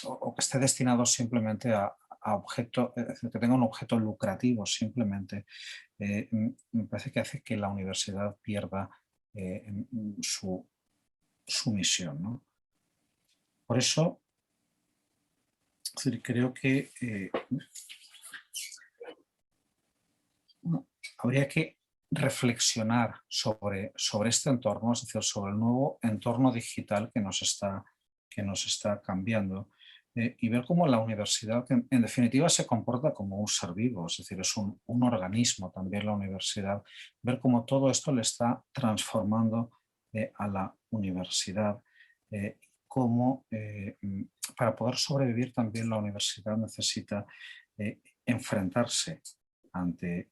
B: o que esté destinado simplemente a objeto, es decir, que tenga un objeto lucrativo simplemente, me parece que hace que la universidad pierda su misión, ¿no? Por eso, es decir, creo que habría que reflexionar sobre este entorno, es decir, sobre el nuevo entorno digital que nos está cambiando, y ver cómo la universidad, en definitiva, se comporta como un ser vivo, es decir, es un organismo también la universidad, ver cómo todo esto le está transformando a la universidad, cómo para poder sobrevivir también la universidad necesita enfrentarse ante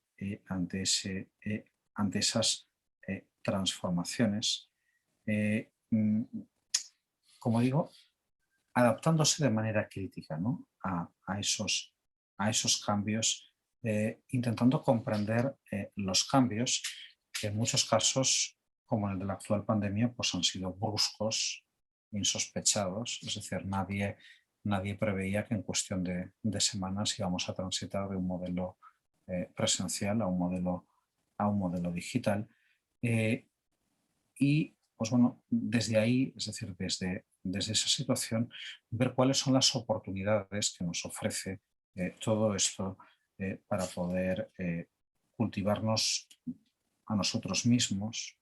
B: esas transformaciones, como digo, adaptándose de manera crítica, ¿no?, a esos cambios, intentando comprender los cambios que en muchos casos, como en el de la actual pandemia, pues han sido bruscos, insospechados, es decir, nadie preveía que en cuestión de semanas íbamos a transitar de un modelo presencial a un modelo digital. Y pues bueno, desde ahí, es decir, desde esa situación, ver cuáles son las oportunidades que nos ofrece todo esto para poder cultivarnos a nosotros mismos,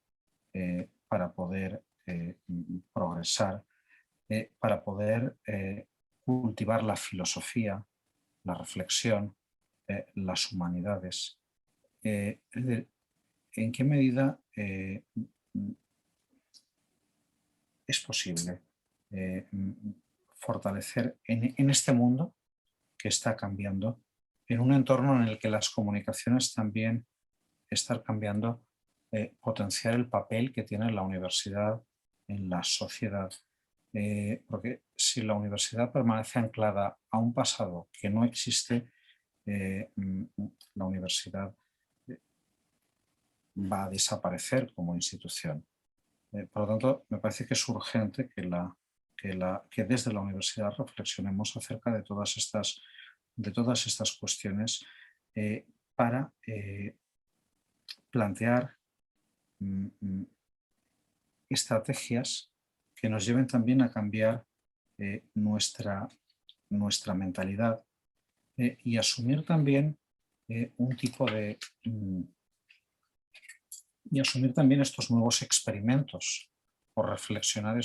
B: para poder progresar, para poder cultivar la filosofía, la reflexión, las humanidades. Es decir, ¿en qué medida es posible fortalecer en este mundo que está cambiando, en un entorno en el que las comunicaciones también están cambiando, potenciar el papel que tiene la universidad en la sociedad? Porque si la universidad permanece anclada a un pasado que no existe, la universidad va a desaparecer como institución. Por lo tanto, me parece que es urgente que desde la universidad reflexionemos acerca de todas estas cuestiones para plantear estrategias que nos lleven también a cambiar nuestra mentalidad y asumir también un tipo de... y asumir también estos nuevos experimentos o reflexionar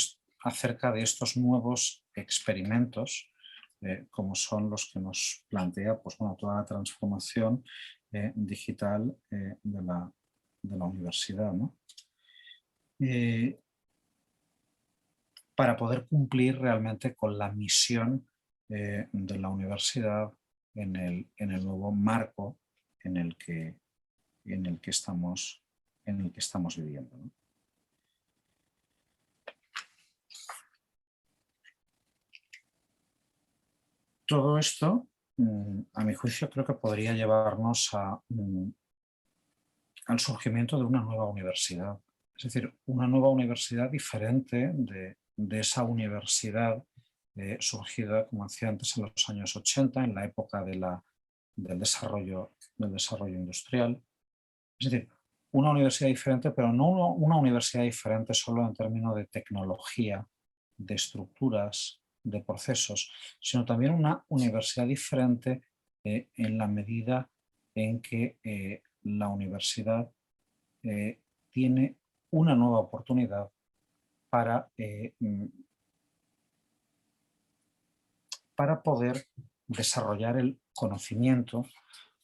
B: acerca de estos nuevos experimentos como son los que nos plantea pues, bueno, toda la transformación digital de la universidad, ¿no? Para poder cumplir realmente con la misión de la universidad en el nuevo marco en el que estamos viviendo, ¿no? Todo esto, a mi juicio, creo que podría llevarnos al surgimiento de una nueva universidad. Es decir, una nueva universidad diferente de esa universidad surgida, como decía antes, en los años 80, en la época del desarrollo industrial. Es decir, una universidad diferente, pero no una universidad diferente solo en términos de tecnología, de estructuras, de procesos, sino también una universidad diferente en la medida en que la universidad tiene una nueva oportunidad para poder desarrollar el conocimiento,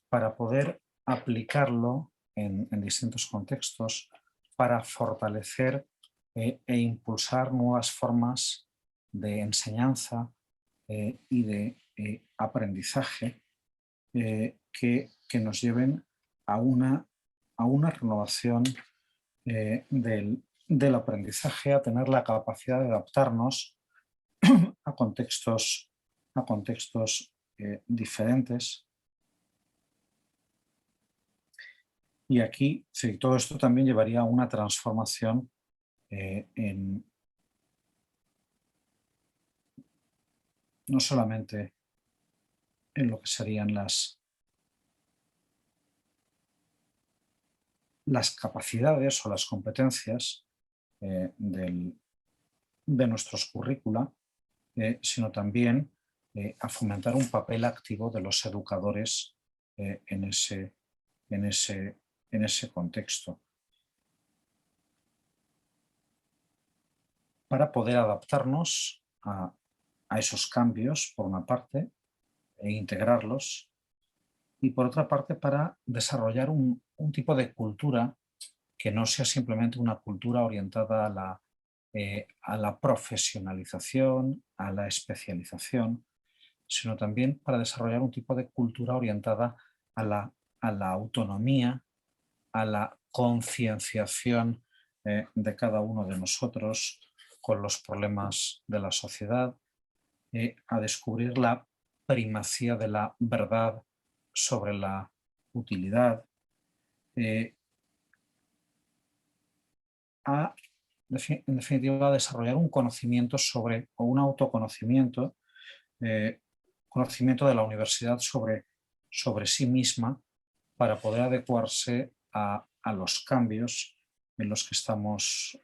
B: para poder aplicarlo en distintos contextos, para fortalecer e impulsar nuevas formas de enseñanza y de aprendizaje que nos lleven a una renovación del aprendizaje, a tener la capacidad de adaptarnos a contextos diferentes. Y aquí, sí, todo esto también llevaría a una transformación no solamente en lo que serían las capacidades o las competencias de nuestros currícula, sino también a fomentar un papel activo de los educadores en ese contexto, para poder adaptarnos a esos cambios, por una parte, e integrarlos, y por otra parte para desarrollar un tipo de cultura que no sea simplemente una cultura orientada a la profesionalización, a la especialización, sino también para desarrollar un tipo de cultura orientada a la autonomía, a la concienciación de cada uno de nosotros con los problemas de la sociedad, a descubrir la primacía de la verdad sobre la utilidad, a en definitiva, desarrollar un conocimiento sobre, o un autoconocimiento, conocimiento de la universidad sobre sí misma, para poder adecuarse a los cambios en los que estamos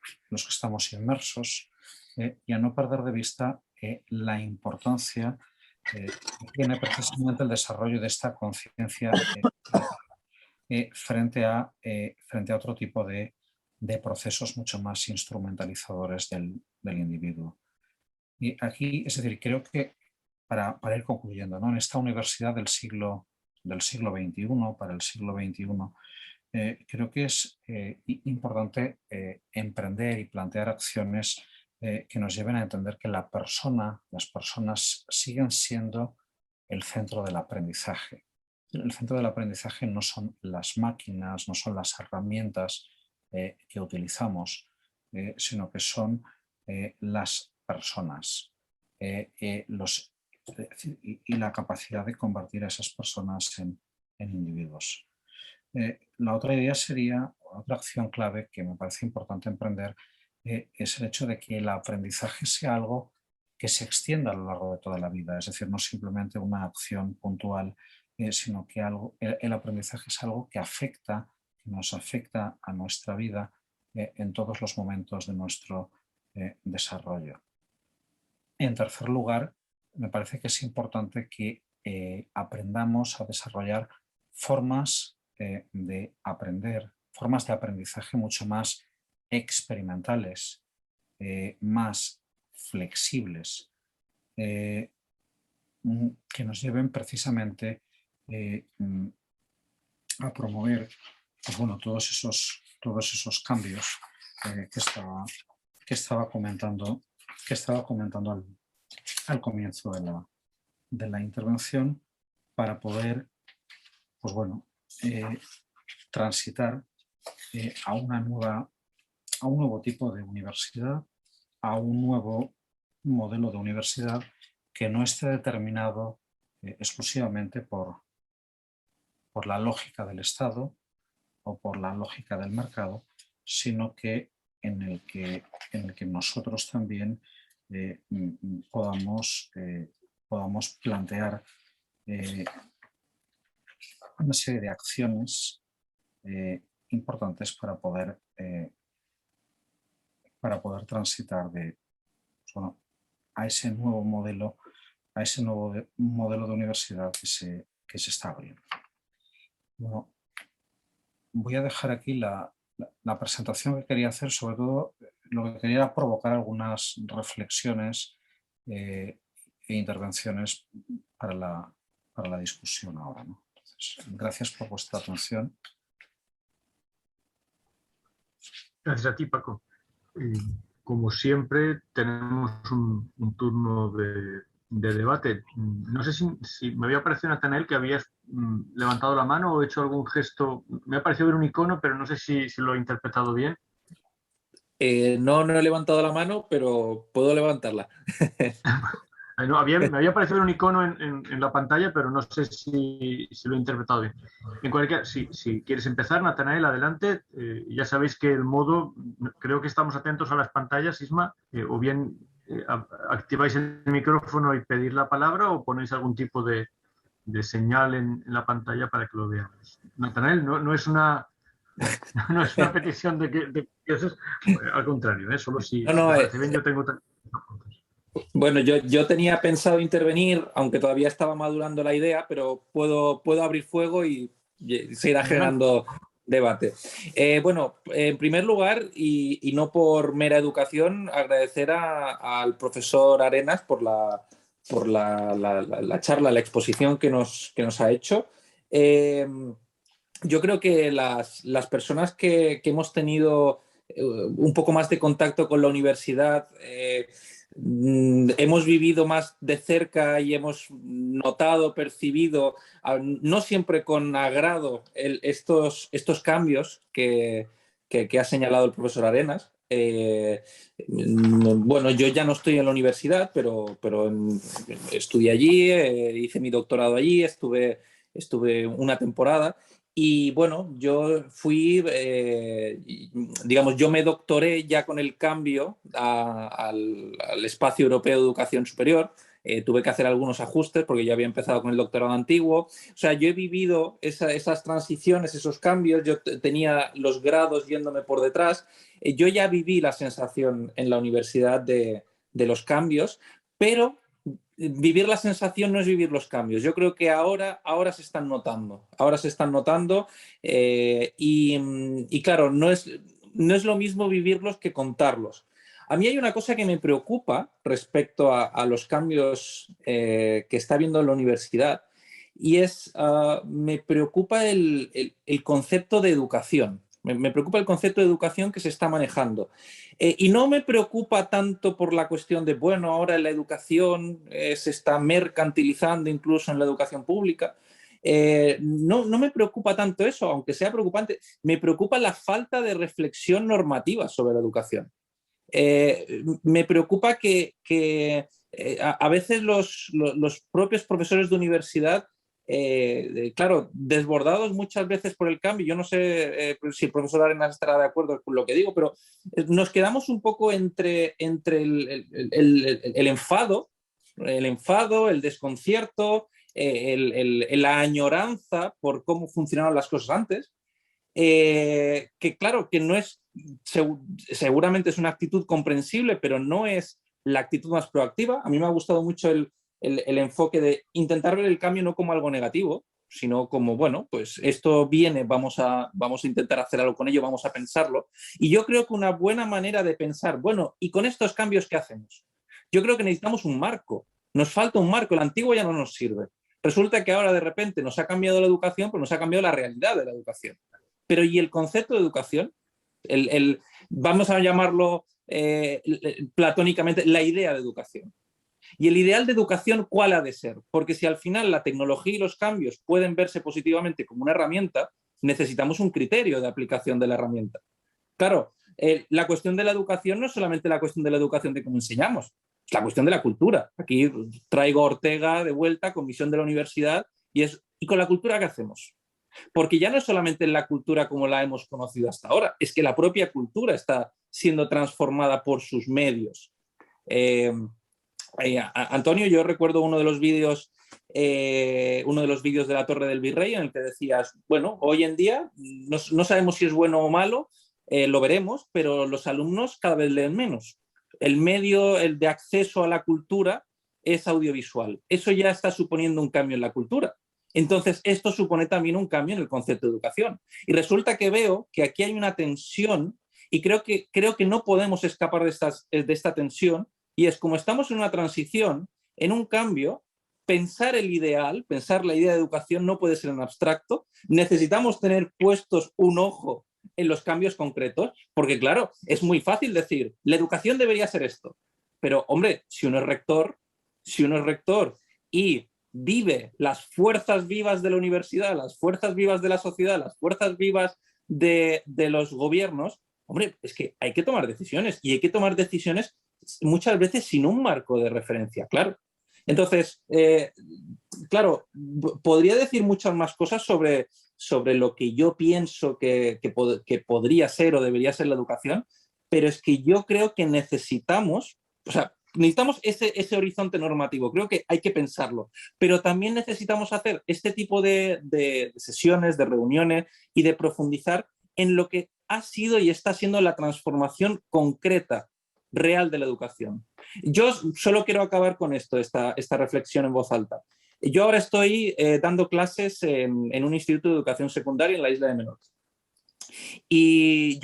B: inmersos, y a no perder de vista la importancia que tiene precisamente el desarrollo de esta conciencia frente a otro tipo de procesos mucho más instrumentalizadores del individuo. Y aquí, es decir, creo que para ir concluyendo, ¿no? En esta universidad del siglo XXI, para el siglo XXI, creo que es importante emprender y plantear acciones que nos lleven a entender que las personas siguen siendo el centro del aprendizaje. El centro del aprendizaje no son las máquinas, no son las herramientas que utilizamos, sino que son las personas y la capacidad de convertir a esas personas en individuos. La otra idea sería, otra acción clave que me parece importante emprender, es el hecho de que el aprendizaje sea algo que se extienda a lo largo de toda la vida, es decir, no simplemente una acción puntual, sino que el aprendizaje es algo que nos afecta a nuestra vida en todos los momentos de nuestro desarrollo. En tercer lugar, me parece que es importante que aprendamos a desarrollar formas de aprender, formas de aprendizaje mucho más experimentales, más flexibles, que nos lleven precisamente a promover, pues bueno, todos esos cambios que estaba comentando al comienzo de la intervención, para poder, pues bueno, transitar a un nuevo tipo de universidad, a un nuevo modelo de universidad que no esté determinado exclusivamente por la lógica del Estado o por la lógica del mercado, sino que en el que nosotros también podamos plantear una serie de acciones importantes para poder transitar a ese nuevo modelo de universidad que se está abriendo. Bueno, voy a dejar aquí la presentación que quería hacer. Sobre todo, lo que quería era provocar algunas reflexiones e intervenciones para la discusión ahora, ¿no? Entonces, gracias por vuestra atención.
A: Gracias a ti, Paco. Como siempre, tenemos un turno de debate. No sé si me había parecido, Natanael, que habías levantado la mano o hecho algún gesto. Me ha parecido ver un icono, pero no sé si lo he interpretado bien.
C: No he levantado la mano, pero puedo levantarla.
A: No, me había parecido un icono en la pantalla, pero no sé si lo he interpretado bien. En cualquier caso, si quieres empezar, Natanael, adelante. Ya sabéis que el modo, creo que estamos atentos a las pantallas, Isma, o bien activáis el micrófono y pedir la palabra, o ponéis algún tipo de señal en la pantalla para que lo veamos. Natanael, no es una petición de que eso es, al contrario, solo si te parece bien, yo tengo...
C: Bueno, yo tenía pensado intervenir, aunque todavía estaba madurando la idea, pero puedo abrir fuego y se irá generando debate. Bueno, en primer lugar, y no por mera educación, agradecer al profesor Arenas por la charla, la exposición que nos ha hecho. Yo creo que las personas que hemos tenido un poco más de contacto con la universidad, hemos vivido más de cerca y hemos notado, percibido, no siempre con agrado, estos cambios que ha señalado el profesor Arenas. Bueno, yo ya no estoy en la universidad, pero estudié allí, hice mi doctorado allí, estuve una temporada Y bueno, yo fui, digamos, yo me doctoré ya con el cambio al espacio europeo de educación superior. Tuve que hacer algunos ajustes porque ya había empezado con el doctorado antiguo. O sea, yo he vivido esas transiciones, esos cambios. Yo tenía los grados yéndome por detrás. Yo ya viví la sensación en la universidad de los cambios, pero vivir la sensación no es vivir los cambios. Yo creo que ahora se están notando. Ahora se están notando y claro, no es lo mismo vivirlos que contarlos. A mí hay una cosa que me preocupa respecto a los cambios que está habiendo en la universidad y me preocupa el concepto de educación. Me preocupa el concepto de educación que se está manejando. Y no me preocupa tanto por la cuestión de, bueno, ahora la educación se está mercantilizando incluso en la educación pública. No me preocupa tanto eso, aunque sea preocupante. Me preocupa la falta de reflexión normativa sobre la educación. Me preocupa que a veces los propios profesores de universidad, claro, desbordados muchas veces por el cambio, yo no sé si el profesor Arenas estará de acuerdo con lo que digo, pero nos quedamos un poco entre el enfado, el desconcierto, la añoranza por cómo funcionaban las cosas antes, que claro, que no es, seguramente es una actitud comprensible, pero no es la actitud más proactiva. A mí me ha gustado mucho el enfoque de intentar ver el cambio no como algo negativo, sino como, bueno, pues esto viene, vamos a intentar hacer algo con ello, vamos a pensarlo. Y yo creo que una buena manera de pensar, bueno, ¿y con estos cambios qué hacemos? Yo creo que necesitamos un marco. Nos falta un marco, el antiguo ya no nos sirve. Resulta que ahora de repente nos ha cambiado la educación, pero nos ha cambiado la realidad de la educación. Pero ¿y el concepto de educación? Vamos a llamarlo platónicamente la idea de educación. ¿Y el ideal de educación cuál ha de ser? Porque si al final la tecnología y los cambios pueden verse positivamente como una herramienta, necesitamos un criterio de aplicación de la herramienta. Claro, la cuestión de la educación no es solamente la cuestión de la educación de cómo enseñamos, es la cuestión de la cultura. Aquí traigo a Ortega de vuelta, comisión de la universidad, ¿y con la cultura qué hacemos? Porque ya no es solamente la cultura como la hemos conocido hasta ahora, es que la propia cultura está siendo transformada por sus medios. Antonio, yo recuerdo uno de los vídeos de la Torre del Virrey en el que decías, bueno, hoy en día no sabemos si es bueno o malo, lo veremos, pero los alumnos cada vez leen menos. El medio de acceso a la cultura es audiovisual. Eso ya está suponiendo un cambio en la cultura. Entonces, esto supone también un cambio en el concepto de educación. Y resulta que veo que aquí hay una tensión y creo que no podemos escapar de esta tensión. Y es como estamos en una transición, en un cambio, pensar el ideal, pensar la idea de educación no puede ser en abstracto. Necesitamos tener puestos un ojo en los cambios concretos, porque claro, es muy fácil decir, la educación debería ser esto. Pero, hombre, si uno es rector y vive las fuerzas vivas de la universidad, las fuerzas vivas de la sociedad, las fuerzas vivas de los gobiernos, hombre, es que hay que tomar decisiones y hay que tomar decisiones muchas veces sin un marco de referencia, claro. Entonces, claro, podría decir muchas más cosas sobre lo que yo pienso que podría ser o debería ser la educación, pero es que yo creo que necesitamos ese horizonte normativo, creo que hay que pensarlo, pero también necesitamos hacer este tipo de sesiones, de reuniones y de profundizar en lo que ha sido y está siendo la transformación concreta, real de la educación. Yo solo quiero acabar con esta reflexión en voz alta. Yo ahora estoy dando clases en un instituto de educación secundaria en la isla de Menorca. Y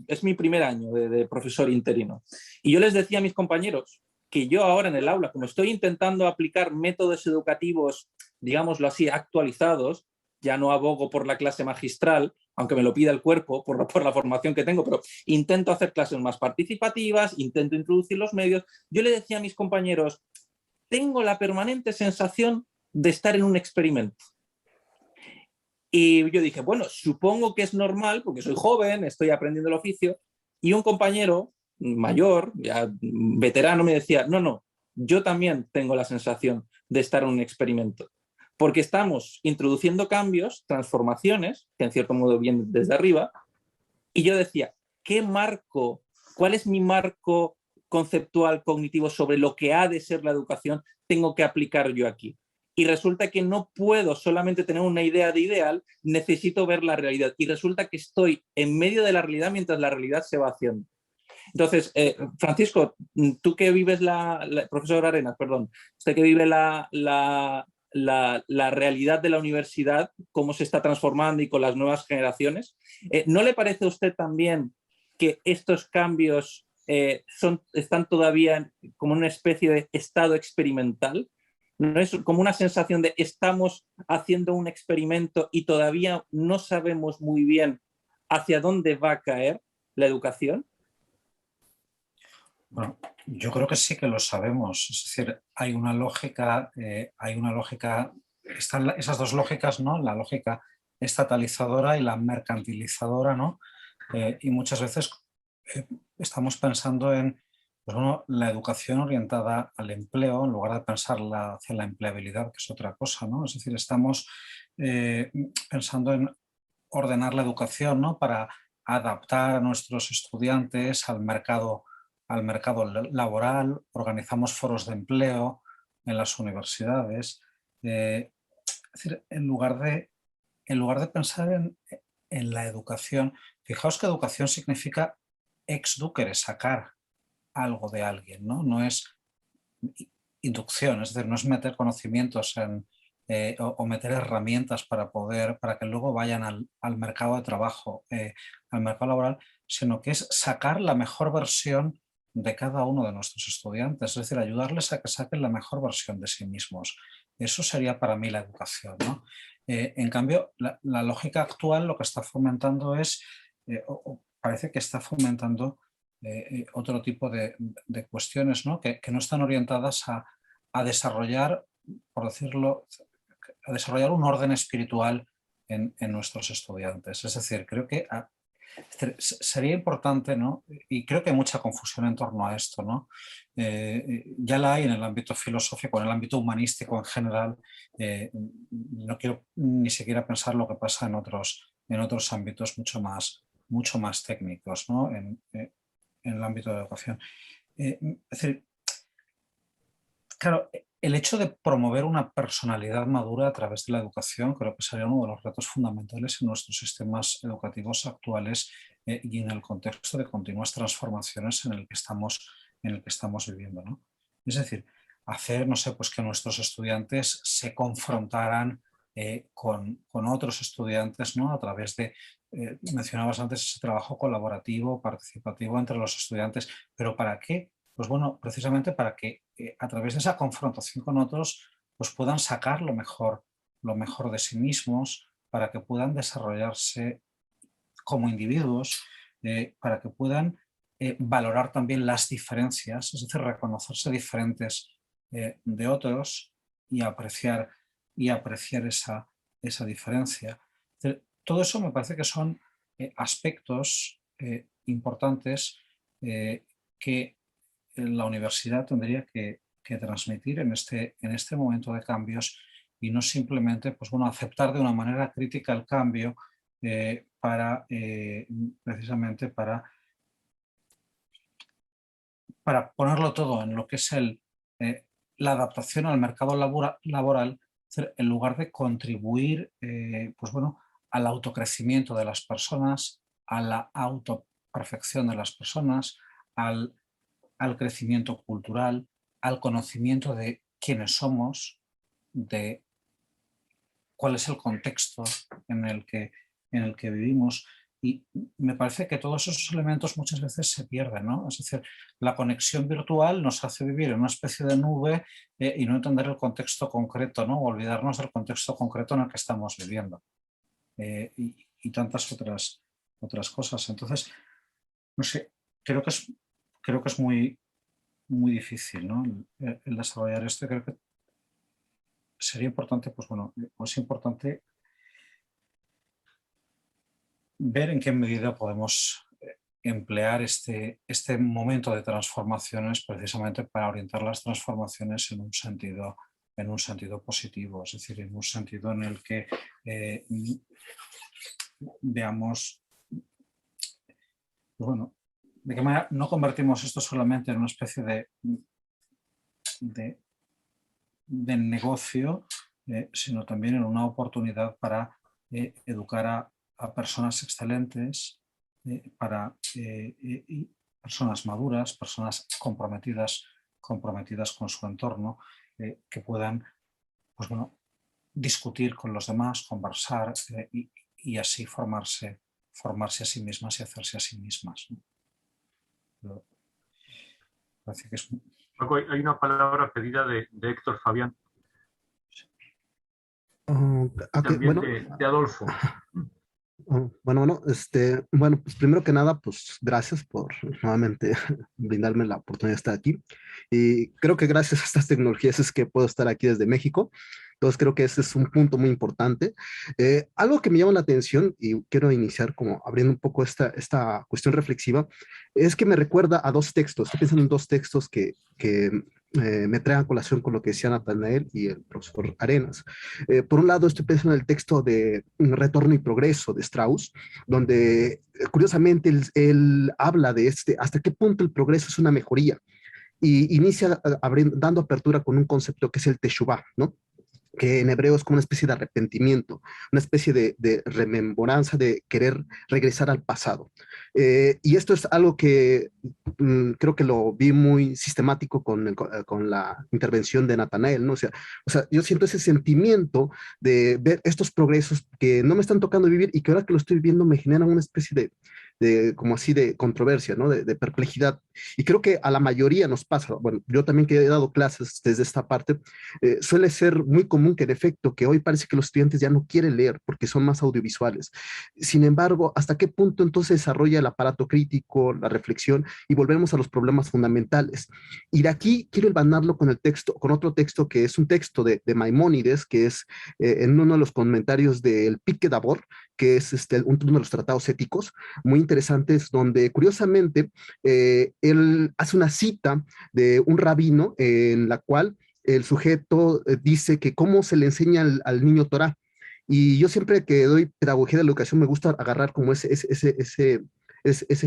C: es mi primer año de profesor interino. Y yo les decía a mis compañeros que yo ahora en el aula, como estoy intentando aplicar métodos educativos, digámoslo así, actualizados, ya no abogo por la clase magistral, aunque me lo pida el cuerpo por la formación que tengo, pero intento hacer clases más participativas, intento introducir los medios. Yo le decía a mis compañeros, tengo la permanente sensación de estar en un experimento. Y yo dije, bueno, supongo que es normal, porque soy joven, estoy aprendiendo el oficio, y un compañero mayor, ya veterano, me decía, no, yo también tengo la sensación de estar en un experimento. porque estamos introduciendo cambios, transformaciones, que en cierto modo vienen desde arriba, y yo decía, ¿cuál es mi marco conceptual, cognitivo sobre lo que ha de ser la educación tengo que aplicar yo aquí? Y resulta que no puedo solamente tener una idea de ideal, necesito ver la realidad. Y resulta que estoy en medio de la realidad mientras la realidad se va haciendo. Entonces, Francisco, tú que vives profesor Arenas, perdón, usted que vive la realidad de la universidad, cómo se está transformando y con las nuevas generaciones, ¿no le parece a usted también que estos cambios están todavía como una especie de estado experimental? ¿No es como una sensación de estamos haciendo un experimento y todavía no sabemos muy bien hacia dónde va a caer la educación?
B: Bueno, yo creo que sí que lo sabemos. Es decir, hay una lógica, están esas dos lógicas, ¿no? La lógica estatalizadora y la mercantilizadora, ¿no? Y muchas veces estamos pensando en, pues bueno, la educación orientada al empleo en lugar de pensar hacia la empleabilidad, que es otra cosa, ¿no? Es decir, estamos pensando en ordenar la educación, ¿no? Para adaptar a nuestros estudiantes al mercado laboral, organizamos foros de empleo en las universidades. Es decir, en lugar de pensar en la educación, fijaos que educación significa ex ducere, sacar algo de alguien, ¿no? No es inducción, es decir, no es meter conocimientos o meter herramientas para que luego vayan al mercado de trabajo, al mercado laboral, sino que es sacar la mejor versión de cada uno de nuestros estudiantes, es decir, ayudarles a que saquen la mejor versión de sí mismos. Eso sería para mí la educación, ¿no? En cambio, la lógica actual lo que está fomentando o parece que está fomentando otro tipo de cuestiones, ¿no? Que no están orientadas a desarrollar, por decirlo, a desarrollar un orden espiritual en nuestros estudiantes. Es decir, creo que sería importante, ¿no? Y creo que hay mucha confusión en torno a esto, ¿no? Ya la hay en el ámbito filosófico, en el ámbito humanístico en general. No quiero ni siquiera pensar lo que pasa en otros ámbitos mucho más técnicos, ¿no? En el ámbito de la educación. Es decir, claro, el hecho de promover una personalidad madura a través de la educación creo que sería uno de los retos fundamentales en nuestros sistemas educativos actuales y en el contexto de continuas transformaciones en el que estamos viviendo, ¿no? Es decir, hacer, no sé, pues que nuestros estudiantes se confrontaran con otros estudiantes, ¿no? A través de, mencionabas antes, ese trabajo colaborativo, participativo entre los estudiantes, pero ¿para qué? Pues bueno, precisamente para que a través de esa confrontación con otros pues puedan sacar lo mejor de sí mismos, para que puedan desarrollarse como individuos, para que puedan valorar también las diferencias, es decir, reconocerse diferentes de otros y apreciar esa diferencia. Todo eso me parece que son aspectos importantes que la universidad tendría que transmitir en este momento de cambios y no simplemente pues, bueno, aceptar de una manera crítica el cambio precisamente para ponerlo todo en lo que es la adaptación al mercado laboral, en lugar de contribuir pues, bueno, al autocrecimiento de las personas, a la autoperfección de las personas, al crecimiento cultural, al conocimiento de quiénes somos, de cuál es el contexto en el que vivimos. Y me parece que todos esos elementos muchas veces se pierden, ¿no? Es decir, la conexión virtual nos hace vivir en una especie de nube y no entender el contexto concreto, ¿no? O olvidarnos del contexto concreto en el que estamos viviendo. Y tantas otras cosas. Entonces, no sé, creo que es muy difícil, ¿no? El desarrollar esto. Creo que sería importante, pues bueno, es importante ver en qué medida podemos emplear este momento de transformaciones precisamente para orientar las transformaciones en un sentido en un sentido positivo, es decir, en un sentido en el que veamos, bueno, de qué manera no convertimos esto solamente en una especie de negocio, sino también en una oportunidad para educar a personas excelentes, y personas maduras, personas comprometidas con su entorno, que puedan, pues bueno, discutir con los demás, conversar, y así formarse a sí mismas y hacerse a sí mismas, ¿no? Pero parece que es...
A: Paco, hay una palabra pedida de Héctor Fabián,
D: Okay,
A: también
D: bueno,
A: de Adolfo.
D: bueno, pues primero que nada, pues gracias por nuevamente brindarme la oportunidad de estar aquí. Y creo que gracias a estas tecnologías es que puedo estar aquí desde México. Entonces creo que ese es un punto muy importante. Algo que me llama la atención y quiero iniciar como abriendo un poco esta cuestión reflexiva, es que me recuerda a dos textos. Estoy pensando en dos textos que me traen a colación con lo que decía Natanael y el profesor Arenas. Por un lado, estoy pensando en el texto de Retorno y Progreso de Strauss, donde curiosamente él habla de hasta qué punto el progreso es una mejoría y inicia dando apertura con un concepto que es el teshuvah, ¿no? Que en hebreo es como una especie de arrepentimiento, una especie de remembranza, de querer regresar al pasado. Y esto es algo que creo que lo vi muy sistemático con la intervención de Natanael, ¿no? O sea, yo siento ese sentimiento de ver estos progresos que no me están tocando vivir y que ahora que lo estoy viviendo me generan una especie como así de controversia, ¿no? De perplejidad. Y creo que a la mayoría nos pasa, bueno, yo también que he dado clases desde esta parte, suele ser muy común que en efecto, que hoy parece que los estudiantes ya no quieren leer porque son más audiovisuales. Sin embargo, ¿hasta qué punto entonces desarrolla el aparato crítico, la reflexión y volvemos a los problemas fundamentales? Y de aquí quiero hilvanarlo con otro texto que es un texto de Maimónides, que es en uno de los comentarios del Pique d'Abord, que es uno de los tratados éticos, muy interesantes, donde curiosamente él hace una cita de un rabino en la cual el sujeto dice que cómo se le enseña al niño Torah. Y yo siempre que doy pedagogía de la educación me gusta agarrar como ese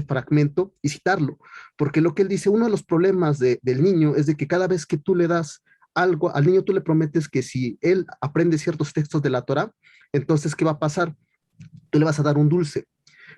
D: fragmento y citarlo, porque lo que él dice, uno de los problemas del niño es de que cada vez que tú le das algo al niño, tú le prometes que si él aprende ciertos textos de la Torah, entonces, ¿qué va a pasar? Tú le vas a dar un dulce.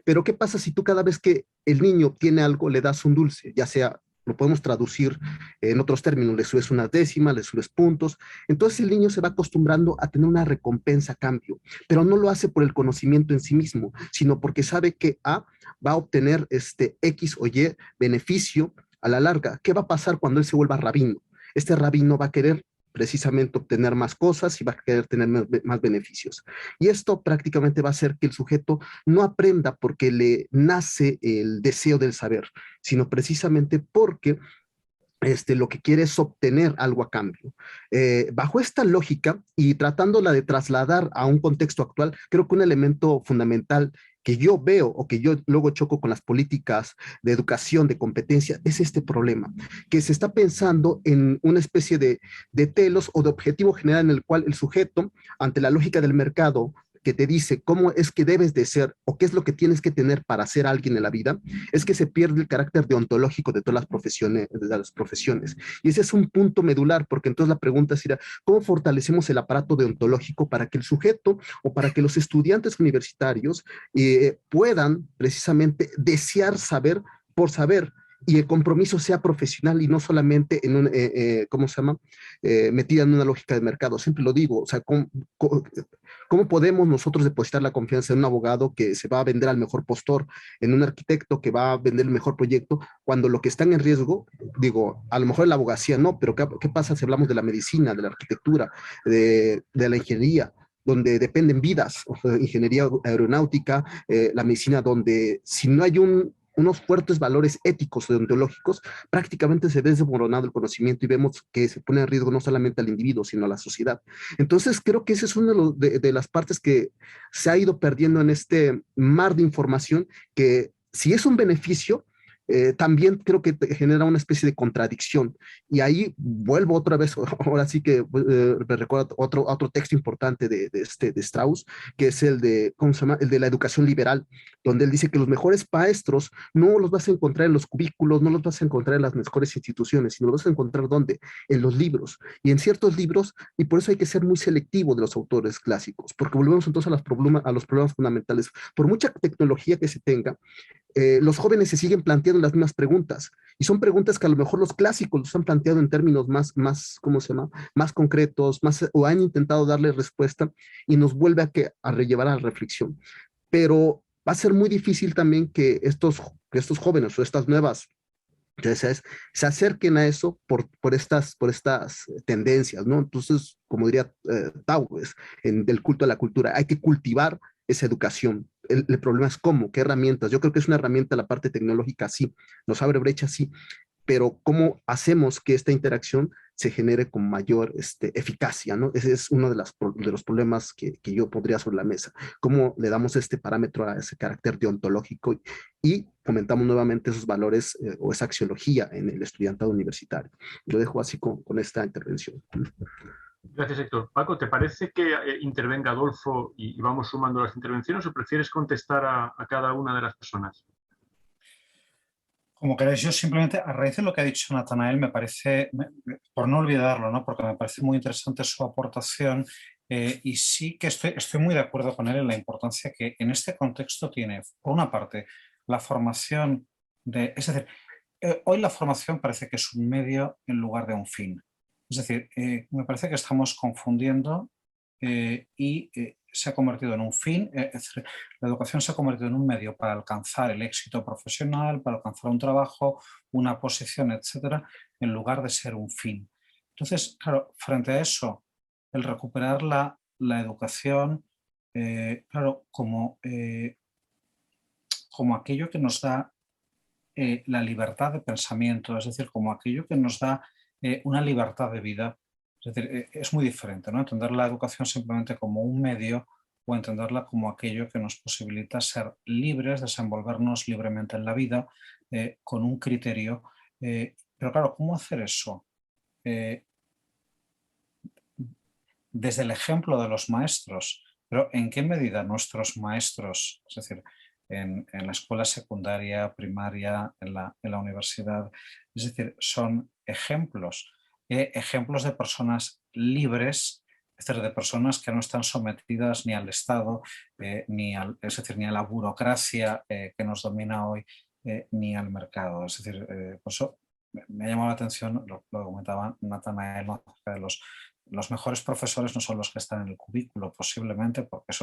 D: Pero ¿qué pasa si tú cada vez que el niño obtiene algo le das un dulce? Ya sea, lo podemos traducir en otros términos, le subes una décima, le subes puntos. Entonces el niño se va acostumbrando a tener una recompensa a cambio, pero no lo hace por el conocimiento en sí mismo, sino porque sabe que A va a obtener X o Y beneficio a la larga. ¿Qué va a pasar cuando él se vuelva rabino? Este rabino va a querer precisamente obtener más cosas y va a querer tener más beneficios. Y esto prácticamente va a hacer que el sujeto no aprenda porque le nace el deseo del saber, sino precisamente porque lo que quiere es obtener algo a cambio. Bajo esta lógica y tratándola de trasladar a un contexto actual, creo que un elemento fundamental que yo veo o que yo luego choco con las políticas de educación, de competencia, es este problema, que se está pensando en una especie de telos o de objetivo general en el cual el sujeto, ante la lógica del mercado, que te dice cómo es que debes de ser o qué es lo que tienes que tener para ser alguien en la vida, es que se pierde el carácter deontológico de todas las profesiones. Y ese es un punto medular, porque entonces la pregunta sería, ¿cómo fortalecemos el aparato deontológico para que el sujeto o para que los estudiantes universitarios puedan precisamente desear saber por saber? Y el compromiso sea profesional y no solamente en ¿cómo se llama? Metida en una lógica de mercado. Siempre lo digo, o sea, ¿cómo podemos nosotros depositar la confianza en un abogado que se va a vender al mejor postor, en un arquitecto que va a vender el mejor proyecto, cuando lo que están en riesgo, digo, a lo mejor la abogacía no, pero ¿qué pasa si hablamos de la medicina, de la arquitectura, de la ingeniería? Donde dependen vidas, o sea, ingeniería aeronáutica, la medicina, donde si no hay unos fuertes valores éticos o deontológicos, prácticamente se ve desmoronado el conocimiento y vemos que se pone en riesgo no solamente al individuo, sino a la sociedad. Entonces, creo que esa es una de las partes que se ha ido perdiendo en este mar de información, que si es un beneficio, también creo que genera una especie de contradicción. Y ahí vuelvo otra vez, ahora sí que me recuerdo otro texto importante de Strauss, que es el de, ¿cómo se llama? El de la educación liberal, donde él dice que los mejores maestros no los vas a encontrar en los cubículos, no los vas a encontrar en las mejores instituciones, sino los vas a encontrar ¿dónde? En los libros. Y en ciertos libros, y por eso hay que ser muy selectivo de los autores clásicos, porque volvemos entonces a los problemas fundamentales. Por mucha tecnología que se tenga, los jóvenes se siguen planteando las mismas preguntas, y son preguntas que a lo mejor los clásicos los han planteado en términos ¿cómo se llama? Más concretos, o han intentado darle respuesta, y nos vuelve a rellevar a la reflexión. Pero va a ser muy difícil también que estos jóvenes o estas nuevas se acerquen a eso por estas tendencias, ¿no? Entonces, como diría Taues, del culto a la cultura, hay que cultivar esa educación. El problema es cómo, qué herramientas. Yo creo que es una herramienta la parte tecnológica, sí, nos abre brechas, sí, pero cómo hacemos que esta interacción se genere con mayor eficacia, ¿no? Ese es uno de los problemas que yo pondría sobre la mesa. ¿Cómo le damos este parámetro a ese carácter deontológico y fomentamos nuevamente esos valores o esa axiología en el estudiantado universitario? Lo dejo así con esta intervención.
A: Gracias, Héctor. Paco, ¿te parece que intervenga Adolfo y vamos sumando las intervenciones o prefieres contestar a cada una de las personas?
B: Como queráis, yo simplemente a raíz de lo que ha dicho Natanael, me parece, por no olvidarlo, ¿no? Porque me parece muy interesante su aportación y sí que estoy muy de acuerdo con él en la importancia que en este contexto tiene, por una parte, la formación es decir, hoy la formación parece que es un medio en lugar de un fin. Es decir, me parece que estamos confundiendo y se ha convertido en un fin, es decir, la educación se ha convertido en un medio para alcanzar el éxito profesional, para alcanzar un trabajo, una posición, etcétera, en lugar de ser un fin. Entonces, claro, frente a eso, el recuperar la educación, claro, como aquello que nos da la libertad de pensamiento, es decir, como aquello que nos da una libertad de vida. Es decir, es muy diferente, ¿no? Entender la educación simplemente como un medio o entenderla como aquello que nos posibilita ser libres, desenvolvernos libremente en la vida con un criterio. Pero claro, ¿cómo hacer eso? Desde el ejemplo de los maestros, pero ¿en qué medida nuestros maestros, es decir, en la escuela secundaria, primaria, en la universidad, es decir, son ejemplos de personas libres, es decir, de personas que no están sometidas ni al Estado, es decir, ni a la burocracia que nos domina hoy, ni al mercado? Es decir, por eso me ha llamado la atención lo que comentaba Natanael acerca de los mejores profesores no son los que están en el cubículo, posiblemente, porque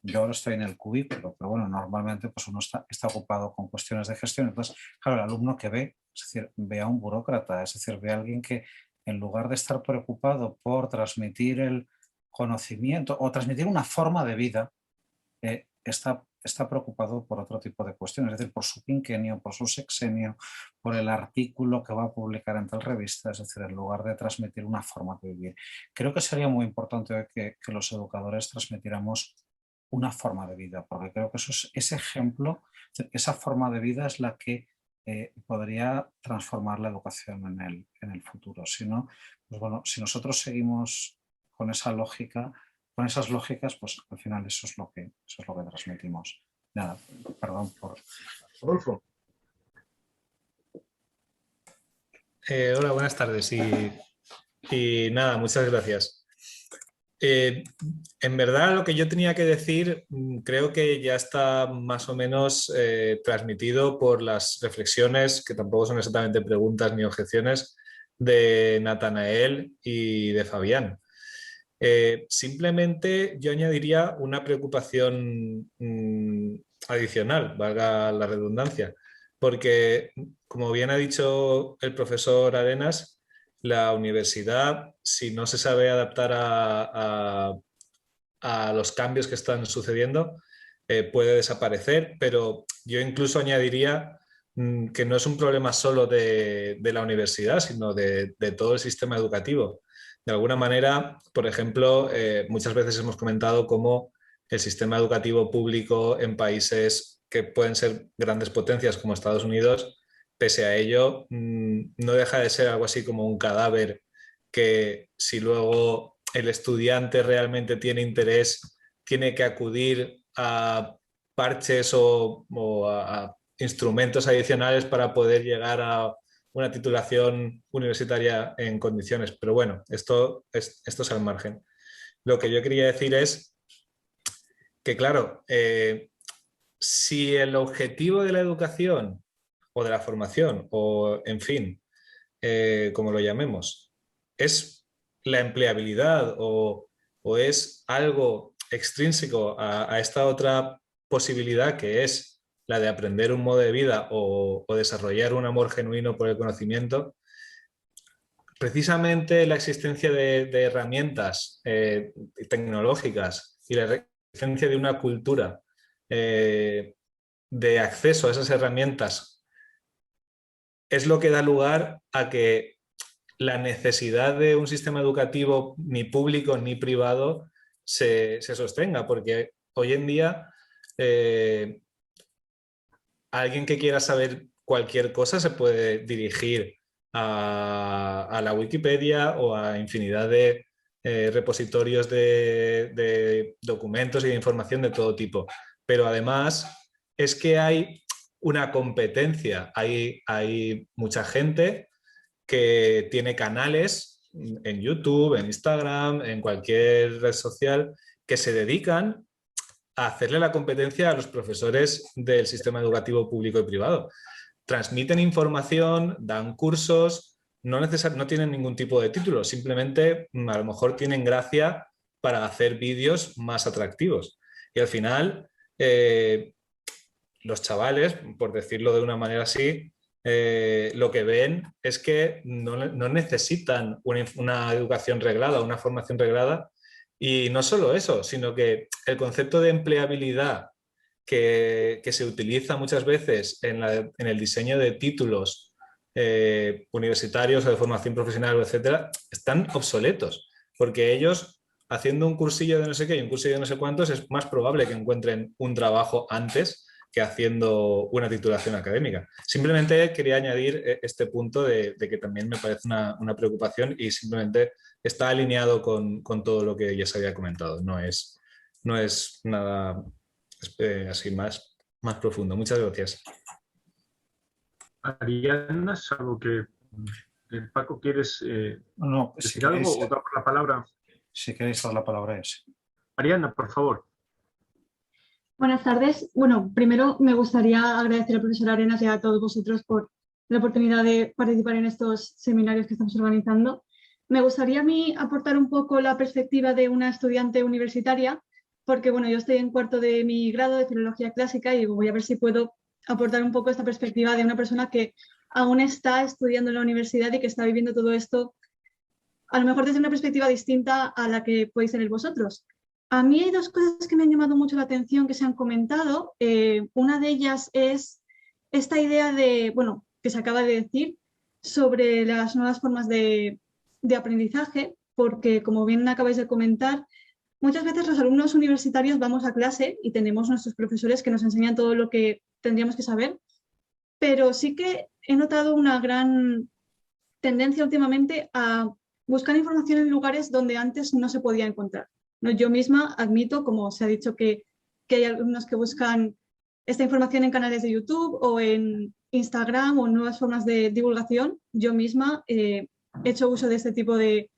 B: yo ahora estoy en el cubículo, pero bueno, normalmente pues uno está ocupado con cuestiones de gestión. Entonces, claro, el alumno que ve, es decir, ve a un burócrata, es decir, ve a alguien que en lugar de estar preocupado por transmitir el conocimiento o transmitir una forma de vida, está preocupado por otro tipo de cuestiones, es decir, por su quinquenio, por su sexenio, por el artículo que va a publicar en tal revista, es decir, en lugar de transmitir una forma de vivir. Creo que sería muy importante hoy que los educadores transmitiéramos una forma de vida, porque creo que ese ejemplo, esa forma de vida es la que podría transformar la educación en el futuro. Si no, pues bueno, si nosotros seguimos con esa lógica, con esas lógicas, pues al final eso es lo que transmitimos. Nada, perdón por...
A: Adolfo.
E: Hola, buenas tardes y nada, muchas gracias. En verdad lo que yo tenía que decir creo que ya está más o menos transmitido por las reflexiones, que tampoco son exactamente preguntas ni objeciones, de Natanael y de Fabián. Simplemente yo añadiría una preocupación adicional, valga la redundancia, porque como bien ha dicho el profesor Arenas, la universidad, si no se sabe adaptar a los cambios que están sucediendo, puede desaparecer, pero yo incluso añadiría que no es un problema solo de la universidad, sino de todo el sistema educativo. De alguna manera, por ejemplo, muchas veces hemos comentado cómo el sistema educativo público en países que pueden ser grandes potencias como Estados Unidos pese a ello, no deja de ser algo así como un cadáver que si luego el estudiante realmente tiene interés, tiene que acudir a parches o a instrumentos adicionales para poder llegar a una titulación universitaria en condiciones. Pero bueno, esto es al margen. Lo que yo quería decir es que, claro, si el objetivo de la educación o de la formación, o en fin, como lo llamemos, es la empleabilidad o es algo extrínseco a esta otra posibilidad que es la de aprender un modo de vida o desarrollar un amor genuino por el conocimiento, precisamente la existencia de herramientas tecnológicas y la existencia de una cultura de acceso a esas herramientas es lo que da lugar a que la necesidad de un sistema educativo ni público ni privado se sostenga, porque hoy en día alguien que quiera saber cualquier cosa se puede dirigir a la Wikipedia o a infinidad de repositorios de documentos y de información de todo tipo. Pero además es que hay una competencia, hay mucha gente que tiene canales en YouTube, en Instagram, en cualquier red social, que se dedican a hacerle la competencia a los profesores del sistema educativo público y privado. Transmiten información, dan cursos, no tienen ningún tipo de título, simplemente a lo mejor tienen gracia para hacer vídeos más atractivos. Y al final, los chavales, por decirlo de una manera así, lo que ven es que no necesitan una educación reglada, una formación reglada, y no solo eso, sino que el concepto de empleabilidad que se utiliza muchas veces en el diseño de títulos universitarios o de formación profesional, etcétera, están obsoletos, porque ellos, haciendo un cursillo de no sé qué y un cursillo de no sé cuántos, es más probable que encuentren un trabajo antes que haciendo una titulación académica. Simplemente quería añadir este punto de que también me parece una preocupación y simplemente está alineado con todo lo que ya se había comentado. No es nada así más profundo. Muchas gracias.
A: Ariana, salvo que Paco, ¿quieres
B: No,
A: decir algo o dar la palabra?
B: Si queréis dar la palabra es.
A: Ariana, por favor.
F: Buenas tardes. Bueno, primero me gustaría agradecer al profesor Arenas y a todos vosotros por la oportunidad de participar en estos seminarios que estamos organizando. Me gustaría a mí aportar un poco la perspectiva de una estudiante universitaria, porque bueno, yo estoy en cuarto de mi grado de Filología Clásica y voy a ver si puedo aportar un poco esta perspectiva de una persona que aún está estudiando en la universidad y que está viviendo todo esto, a lo mejor desde una perspectiva distinta a la que podéis tener vosotros. A mí hay dos cosas que me han llamado mucho la atención que se han comentado. Una de ellas es esta idea de, bueno, que se acaba de decir sobre las nuevas formas de aprendizaje, porque como bien acabáis de comentar, muchas veces los alumnos universitarios vamos a clase y tenemos nuestros profesores que nos enseñan todo lo que tendríamos que saber, pero sí que he notado una gran tendencia últimamente a buscar información en lugares donde antes no se podía encontrar. ¿No? Yo misma admito, como se ha dicho, que hay alumnos que buscan esta información en canales de YouTube o en Instagram o en nuevas formas de divulgación. Yo misma he hecho uso de este tipo de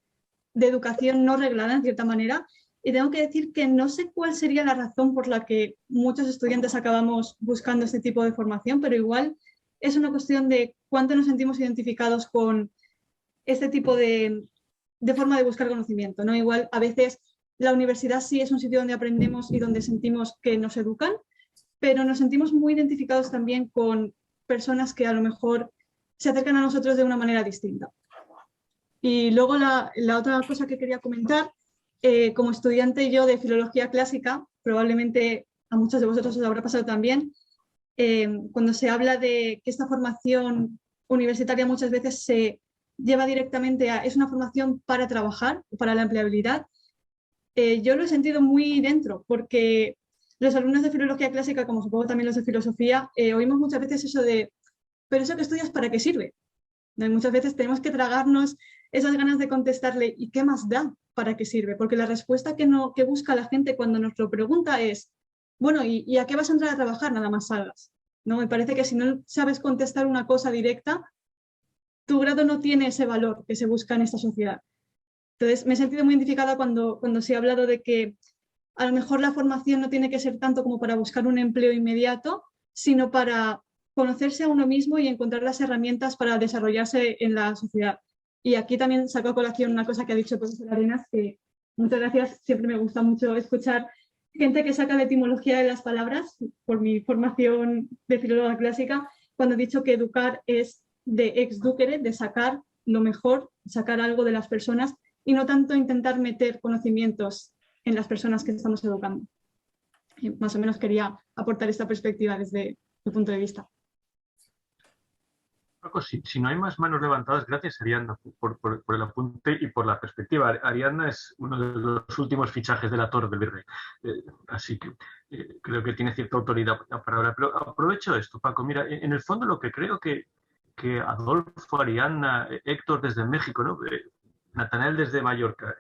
F: educación no reglada, en cierta manera, y tengo que decir que no sé cuál sería la razón por la que muchos estudiantes acabamos buscando este tipo de formación, pero igual es una cuestión de cuánto nos sentimos identificados con este tipo de forma de buscar conocimiento, ¿no? Igual a veces la universidad sí es un sitio donde aprendemos y donde sentimos que nos educan, pero nos sentimos muy identificados también con personas que a lo mejor se acercan a nosotros de una manera distinta. Y luego la otra cosa que quería comentar, como estudiante yo de Filología Clásica, probablemente a muchos de vosotros os habrá pasado también, cuando se habla de que esta formación universitaria muchas veces se lleva directamente es una formación para trabajar, para la empleabilidad, yo lo he sentido muy dentro, porque los alumnos de Filología Clásica, como supongo también los de Filosofía, oímos muchas veces eso de pero eso que estudias, ¿para qué sirve? Muchas veces tenemos que tragarnos esas ganas de contestarle, ¿y qué más da? ¿Para qué sirve? Porque la respuesta que busca la gente cuando nos lo pregunta es, bueno, ¿y a qué vas a entrar a trabajar? Nada más salgas, ¿no? Me parece que si no sabes contestar una cosa directa, tu grado no tiene ese valor que se busca en esta sociedad. Entonces, me he sentido muy identificada cuando se ha hablado de que a lo mejor la formación no tiene que ser tanto como para buscar un empleo inmediato, sino para conocerse a uno mismo y encontrar las herramientas para desarrollarse en la sociedad. Y aquí también saco a colación una cosa que ha dicho el profesor Arenas, que muchas gracias, siempre me gusta mucho escuchar gente que saca la etimología de las palabras, por mi formación de filóloga clásica, cuando he dicho que educar es de exducere, de sacar lo mejor, sacar algo de las personas y no tanto intentar meter conocimientos en las personas que estamos educando. Y más o menos quería aportar esta perspectiva desde mi punto de vista.
A: Paco, si no hay más manos levantadas, gracias Ariadna por el apunte y por la perspectiva. Ariadna es uno de los últimos fichajes de la Torre del Virrey, así que creo que tiene cierta autoridad para hablar. Pero aprovecho esto, Paco. Mira, en el fondo lo que creo que Adolfo, Ariadna, Héctor desde México, ¿no? Natanael desde Mallorca,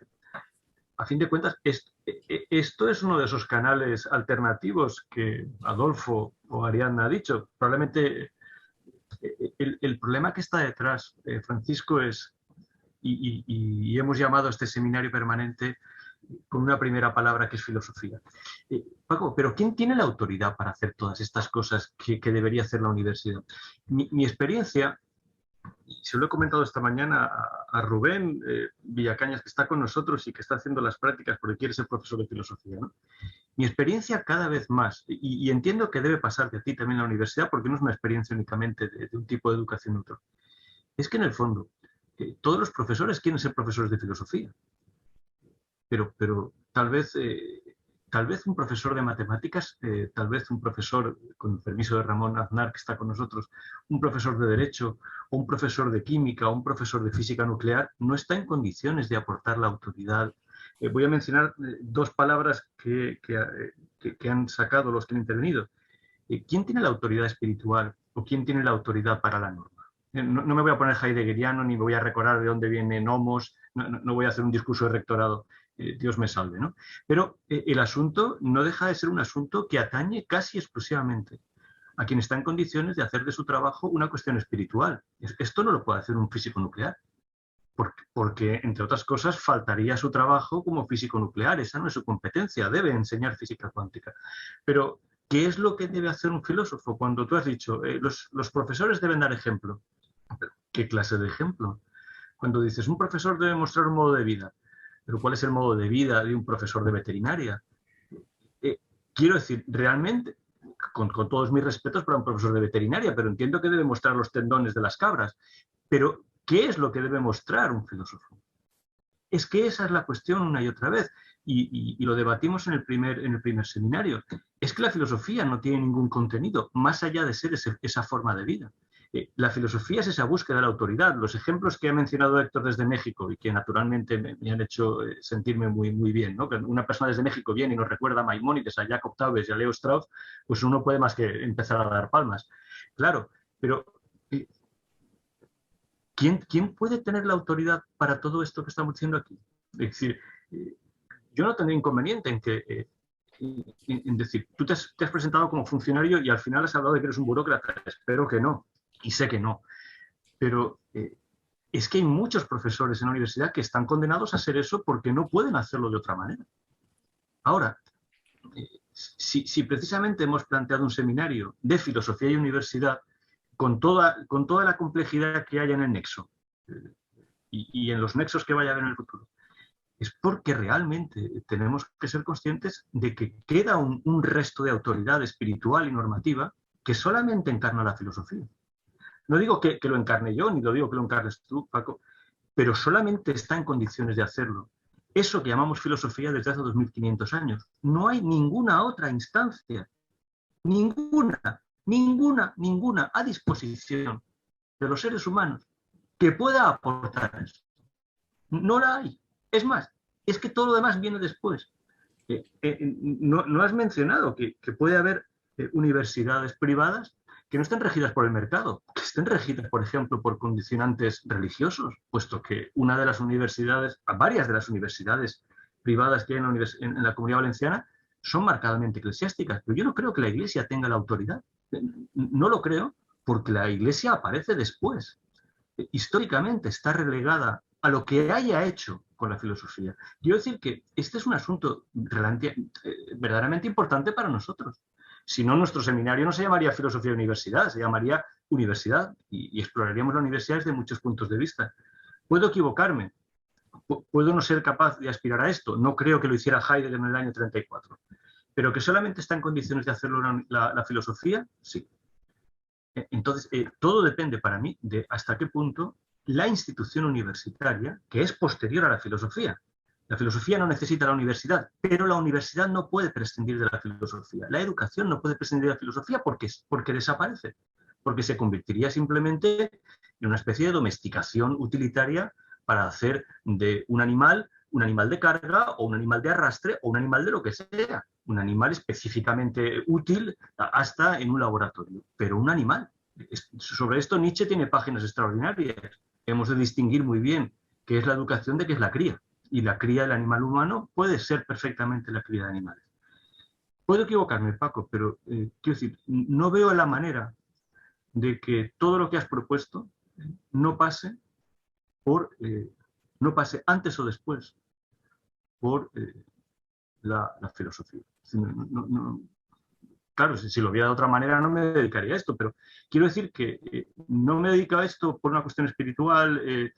A: a fin de cuentas, esto es uno de esos canales alternativos que Adolfo o Ariadna ha dicho. Probablemente el problema que está detrás, Francisco, es, y hemos llamado a este seminario permanente con una primera palabra que es filosofía. Paco, pero ¿quién tiene la autoridad para hacer todas estas cosas que debería hacer la universidad? Mi experiencia, se lo he comentado esta mañana a Rubén Villacañas, que está con nosotros y que está haciendo las prácticas porque quiere ser profesor de filosofía, ¿no? Mi experiencia cada vez más, y entiendo que debe pasarte a ti también en la universidad, porque no es una experiencia únicamente de un tipo de educación u otro, es que en el fondo todos los profesores quieren ser profesores de filosofía, pero tal vez un profesor de matemáticas, tal vez un profesor, con el permiso de Ramón Aznar, que está con nosotros, un profesor de Derecho, o un profesor de Química, o un profesor de Física Nuclear, no está en condiciones de aportar la autoridad. Voy a mencionar dos palabras que han sacado los que han intervenido. ¿Quién tiene la autoridad espiritual o quién tiene la autoridad para la norma? No me voy a poner heideggeriano ni me voy a recordar de dónde viene Nomos, no voy a hacer un discurso de rectorado, Dios me salve, ¿no? Pero el asunto no deja de ser un asunto que atañe casi exclusivamente a quien está en condiciones de hacer de su trabajo una cuestión espiritual. Esto no lo puede hacer un físico nuclear. Porque, entre otras cosas, faltaría su trabajo como físico nuclear. Esa no es su competencia, debe enseñar física cuántica. Pero, ¿qué es lo que debe hacer un filósofo? Cuando tú has dicho, los profesores deben dar ejemplo. ¿Qué clase de ejemplo? Cuando dices, un profesor debe mostrar un modo de vida. ¿Pero cuál es el modo de vida de un profesor de veterinaria? Quiero decir, realmente, con todos mis respetos para un profesor de veterinaria, pero entiendo que debe mostrar los tendones de las cabras. Pero, ¿qué es lo que debe mostrar un filósofo? Es que esa es la cuestión una y otra vez. Y lo debatimos en el primer seminario. Es que la filosofía no tiene ningún contenido, más allá de ser esa forma de vida. La filosofía es esa búsqueda de la autoridad. Los ejemplos que ha mencionado Héctor desde México y que naturalmente me han hecho sentirme muy, muy bien, ¿no? Que una persona desde México viene y nos recuerda a Maimónides, a Jacob Taubes y a Leo Strauss, pues uno puede más que empezar a dar palmas. Claro, pero ¿quién puede tener la autoridad para todo esto que estamos diciendo aquí? Es decir, yo no tendría inconveniente en decir, tú te has presentado como funcionario y al final has hablado de que eres un burócrata. Espero que no, y sé que no. Pero es que hay muchos profesores en la universidad que están condenados a hacer eso porque no pueden hacerlo de otra manera. Ahora, si precisamente hemos planteado un seminario de filosofía y universidad, con toda la complejidad que haya en el nexo y en los nexos que vaya a haber en el futuro, es porque realmente tenemos que ser conscientes de que queda un resto de autoridad espiritual y normativa que solamente encarna la filosofía. No digo que lo encarne yo, ni lo digo que lo encarnes tú, Paco, pero solamente está en condiciones de hacerlo. Eso que llamamos filosofía desde hace 2500 años. No hay ninguna otra instancia, ninguna a disposición de los seres humanos que pueda aportar eso. No la hay. Es más, es que todo lo demás viene después. No has mencionado que puede haber universidades privadas que no estén regidas por el mercado, que estén regidas, por ejemplo, por condicionantes religiosos, puesto que una de las universidades, varias de las universidades privadas que hay en la Comunidad Valenciana son marcadamente eclesiásticas, pero yo no creo que la Iglesia tenga la autoridad. No lo creo, porque la Iglesia aparece después. Históricamente está relegada a lo que haya hecho con la filosofía. Quiero decir que este es un asunto verdaderamente importante para nosotros. Si no, nuestro seminario no se llamaría Filosofía de Universidad, se llamaría Universidad y exploraríamos la universidad desde muchos puntos de vista. Puedo equivocarme, puedo no ser capaz de aspirar a esto. No creo que lo hiciera Heidegger en el año 34. Pero que solamente está en condiciones de hacerlo la filosofía, sí. Entonces, todo depende para mí de hasta qué punto la institución universitaria, que es posterior a la filosofía no necesita la universidad, pero la universidad no puede prescindir de la filosofía. La educación no puede prescindir de la filosofía porque desaparece, porque se convertiría simplemente en una especie de domesticación utilitaria para hacer de un animal de carga o un animal de arrastre o un animal de lo que sea. Un animal específicamente útil hasta en un laboratorio, pero un animal. Sobre esto Nietzsche tiene páginas extraordinarias. Hemos de distinguir muy bien qué es la educación de qué es la cría. Y la cría del animal humano puede ser perfectamente la cría de animales. Puedo equivocarme, Paco, pero quiero decir, no veo la manera de que todo lo que has propuesto no pase antes o después por la filosofía. Claro, si lo viera de otra manera no me dedicaría a esto, pero quiero decir que no me dedico a esto por una cuestión espiritual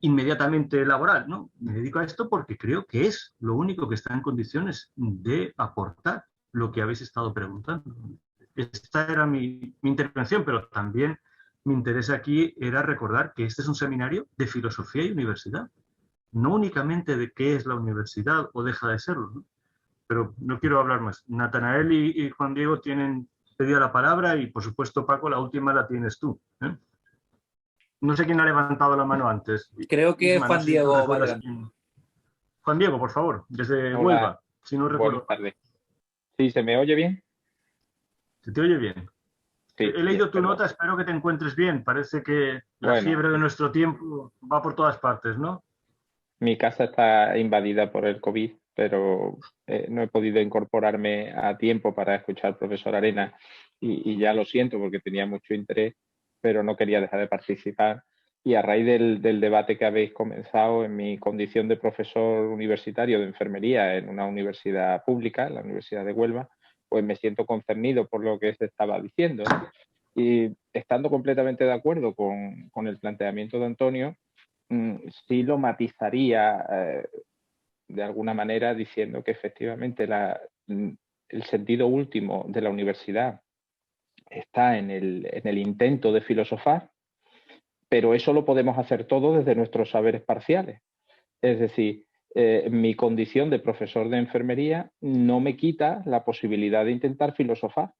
A: inmediatamente laboral, ¿no? Me dedico a esto porque creo que es lo único que está en condiciones de aportar lo que habéis estado preguntando. Esta era mi intervención, pero también mi interés aquí era recordar que este es un seminario de filosofía y universidad, no únicamente de qué es la universidad o deja de serlo, ¿no? Pero no quiero hablar más. Natanael y Juan Diego tienen pedida la palabra y, por supuesto, Paco, la última la tienes tú. No sé quién ha levantado la mano antes.
C: Creo que
A: Isma,
C: Juan
A: no sé si
C: Diego
A: recuerdas
C: Valera.
A: quién. Juan Diego, por favor, desde
G: Hola.
A: Huelva, si no recuerdo.
G: Buenas tardes. ¿Sí, se me oye bien?
A: ¿Se te oye bien?
G: Sí,
A: He leído tu
G: perdón.
A: nota, espero que te encuentres bien. Parece que la
G: Bueno,
A: fiebre de nuestro tiempo va por todas partes, ¿no?
G: mi casa está invadida por el COVID, pero no he podido incorporarme a tiempo para escuchar al profesor Arenas y ya lo siento porque tenía mucho interés, pero no quería dejar de participar. Y a raíz del debate que habéis comenzado en mi condición de profesor universitario de enfermería en una universidad pública, la Universidad de Huelva, pues me siento concernido por lo que se estaba diciendo. Y estando completamente de acuerdo con el planteamiento de Antonio, sí lo matizaría de alguna manera diciendo que efectivamente el sentido último de la universidad está en el intento de filosofar, pero eso lo podemos hacer todo desde nuestros saberes parciales. Es decir, mi condición de profesor de enfermería no me quita la posibilidad de intentar filosofar.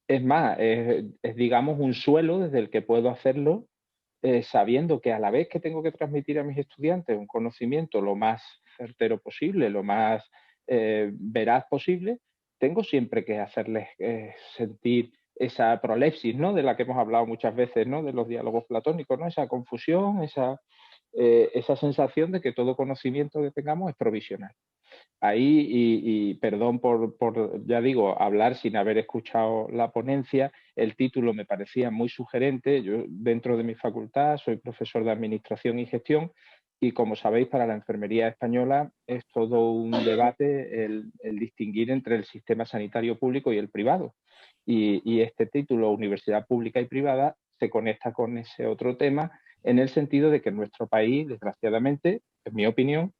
G: Es más, es digamos un suelo desde el que puedo hacerlo sabiendo que a la vez que tengo que transmitir a mis estudiantes un conocimiento lo más certero posible, lo más veraz posible, tengo siempre que hacerles sentir esa prolepsis, ¿no? De la que hemos hablado muchas veces, ¿no? De los diálogos platónicos, ¿no? Esa confusión, esa sensación de que todo conocimiento que tengamos es provisional. Ahí, y perdón por, ya digo, hablar sin haber escuchado la ponencia, el título me parecía muy sugerente. Yo, dentro de mi facultad, soy profesor de Administración y Gestión y, como sabéis, para la enfermería española es todo un debate el distinguir entre el sistema sanitario público y el privado. Y este título, Universidad Pública y Privada, se conecta con ese otro tema en el sentido de que en nuestro país, desgraciadamente, en mi opinión,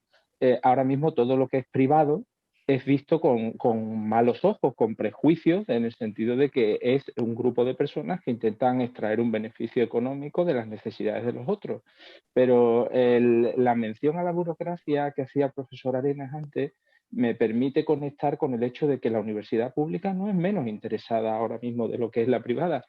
G: ahora mismo todo lo que es privado es visto con malos ojos, con prejuicios, en el sentido de que es un grupo de personas que intentan extraer un beneficio económico de las necesidades de los otros. Pero la mención a la burocracia que hacía el profesor Arenas antes me permite conectar con el hecho de que la universidad pública no es menos interesada ahora mismo de lo que es la privada.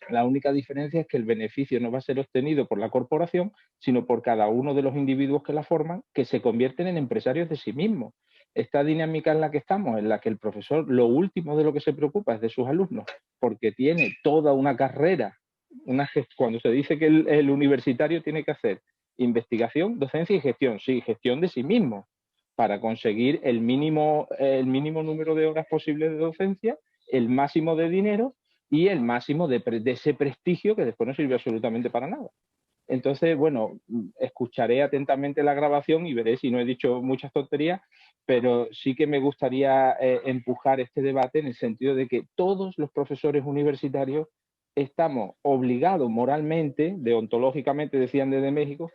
G: La única diferencia es que el beneficio no va a ser obtenido por la corporación, sino por cada uno de los individuos que la forman, que se convierten en empresarios de sí mismos. esta dinámica en la que estamos, en la que el profesor lo último de lo que se preocupa es de sus alumnos, porque tiene toda una carrera, cuando se dice que el universitario tiene que hacer investigación, docencia y gestión, sí, gestión de sí mismo, para conseguir el mínimo número de horas posible de docencia, el máximo de dinero y el máximo de ese prestigio que después no sirve absolutamente para nada. Entonces, bueno, escucharé atentamente la grabación y veré si no he dicho muchas tonterías, pero sí que me gustaría empujar este debate en el sentido de que todos los profesores universitarios estamos obligados moralmente, deontológicamente, decían desde México,